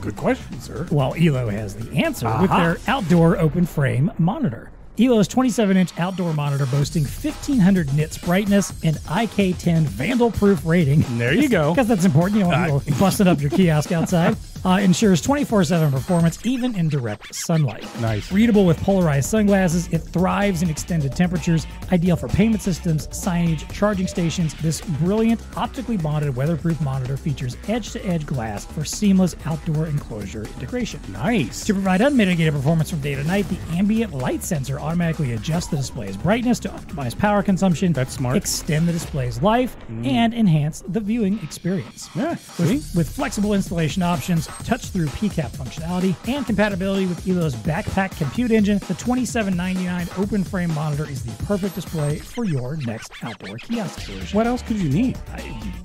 Speaker 2: Good question, sir.
Speaker 1: Well, ELO has the answer with their outdoor open frame monitor. ELO's 27-inch outdoor monitor boasting 1500 nits brightness and IK10 vandal-proof rating.
Speaker 2: There you go.
Speaker 1: Because that's important. You don't want people busting up your kiosk outside. Ensures 24/7 performance even in direct sunlight.
Speaker 2: Nice.
Speaker 1: Readable with polarized sunglasses, it thrives in extended temperatures, ideal for payment systems, signage, charging stations. This brilliant optically bonded weatherproof monitor features edge-to-edge glass for seamless outdoor enclosure integration.
Speaker 2: Nice.
Speaker 1: To provide unmitigated performance from day to night, the ambient light sensor automatically adjusts the display's brightness to optimize power consumption.
Speaker 2: That's smart.
Speaker 1: Extend the display's life and enhance the viewing experience.
Speaker 2: Yeah.
Speaker 1: With flexible installation options, touch-through PCAP functionality, and compatibility with ELO's backpack compute engine, the $27.99 open frame monitor is the perfect display for your next outdoor kiosk solution.
Speaker 2: What else could you need?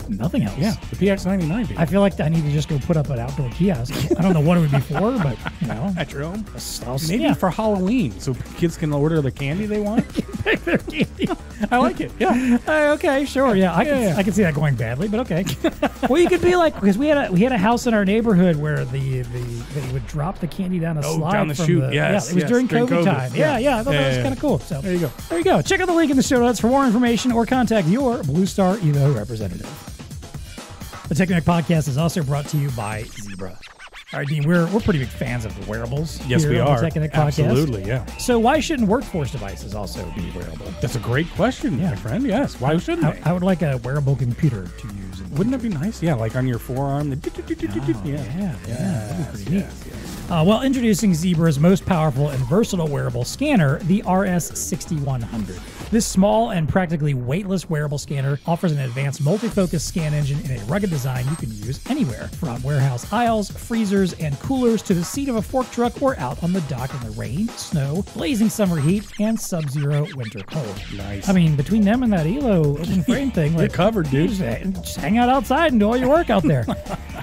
Speaker 1: Nothing else.
Speaker 2: Yeah, the PX99. Baby.
Speaker 1: I feel like I need to just go put up an outdoor kiosk. I don't know what it would be for, but
Speaker 2: at your home.
Speaker 1: Maybe
Speaker 2: for Halloween, so kids can order the candy they want.
Speaker 1: Their candy.
Speaker 2: I like it. Yeah.
Speaker 1: Okay. Sure. Yeah. I can see that going badly, but okay. Well, you could be like, because we had a house in our neighborhood where they would drop the candy down a slide
Speaker 2: down the chute.
Speaker 1: It was during COVID time. Yeah. I thought that was kind of cool. So
Speaker 2: there you
Speaker 1: go. Check out the link in the show notes for more information or contact your BlueStar ELO representative. The TEConnect Podcast is also brought to you by Zebra. All right, Dean, we're pretty big fans of the wearables.
Speaker 2: Yes,
Speaker 1: here
Speaker 2: we
Speaker 1: on
Speaker 2: are.
Speaker 1: the TEConnect podcast.
Speaker 2: Absolutely, yeah.
Speaker 1: So why shouldn't workforce devices also be wearable?
Speaker 2: That's a great question, my friend. Yes. Why shouldn't they?
Speaker 1: I would like a wearable computer to use.
Speaker 2: Wouldn't that be nice? Yeah, like on your forearm.
Speaker 1: That'd be pretty neat. Well, introducing Zebra's most powerful and versatile wearable scanner, the RS6100. This small and practically weightless wearable scanner offers an advanced multi-focus scan engine in a rugged design you can use anywhere, from warehouse aisles, freezers, and coolers to the seat of a fork truck or out on the dock in the rain, snow, blazing summer heat, and sub-zero winter cold.
Speaker 2: Nice.
Speaker 1: I mean, between them and that ELO open frame thing,
Speaker 2: You're covered, dude.
Speaker 1: Just hang out outside and do all your work out there.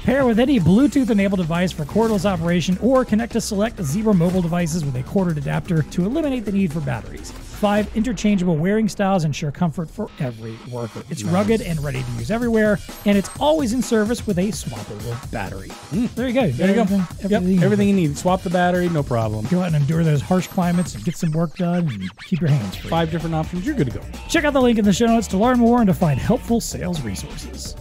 Speaker 1: Pair with any Bluetooth-enabled device for cordless operation, or connect to select Zebra mobile devices with a corded adapter to eliminate the need for batteries. 5 interchangeable wearing styles ensure comfort for every worker. It's rugged and ready to use everywhere, and it's always in service with a swappable battery. There you go.
Speaker 2: There you go. Everything you need. Swap the battery, no problem.
Speaker 1: Go out and endure those harsh climates and get some work done and keep your hands free.
Speaker 2: 5 different options. You're good to go.
Speaker 1: Check out the link in the show notes to learn more and to find helpful sales resources.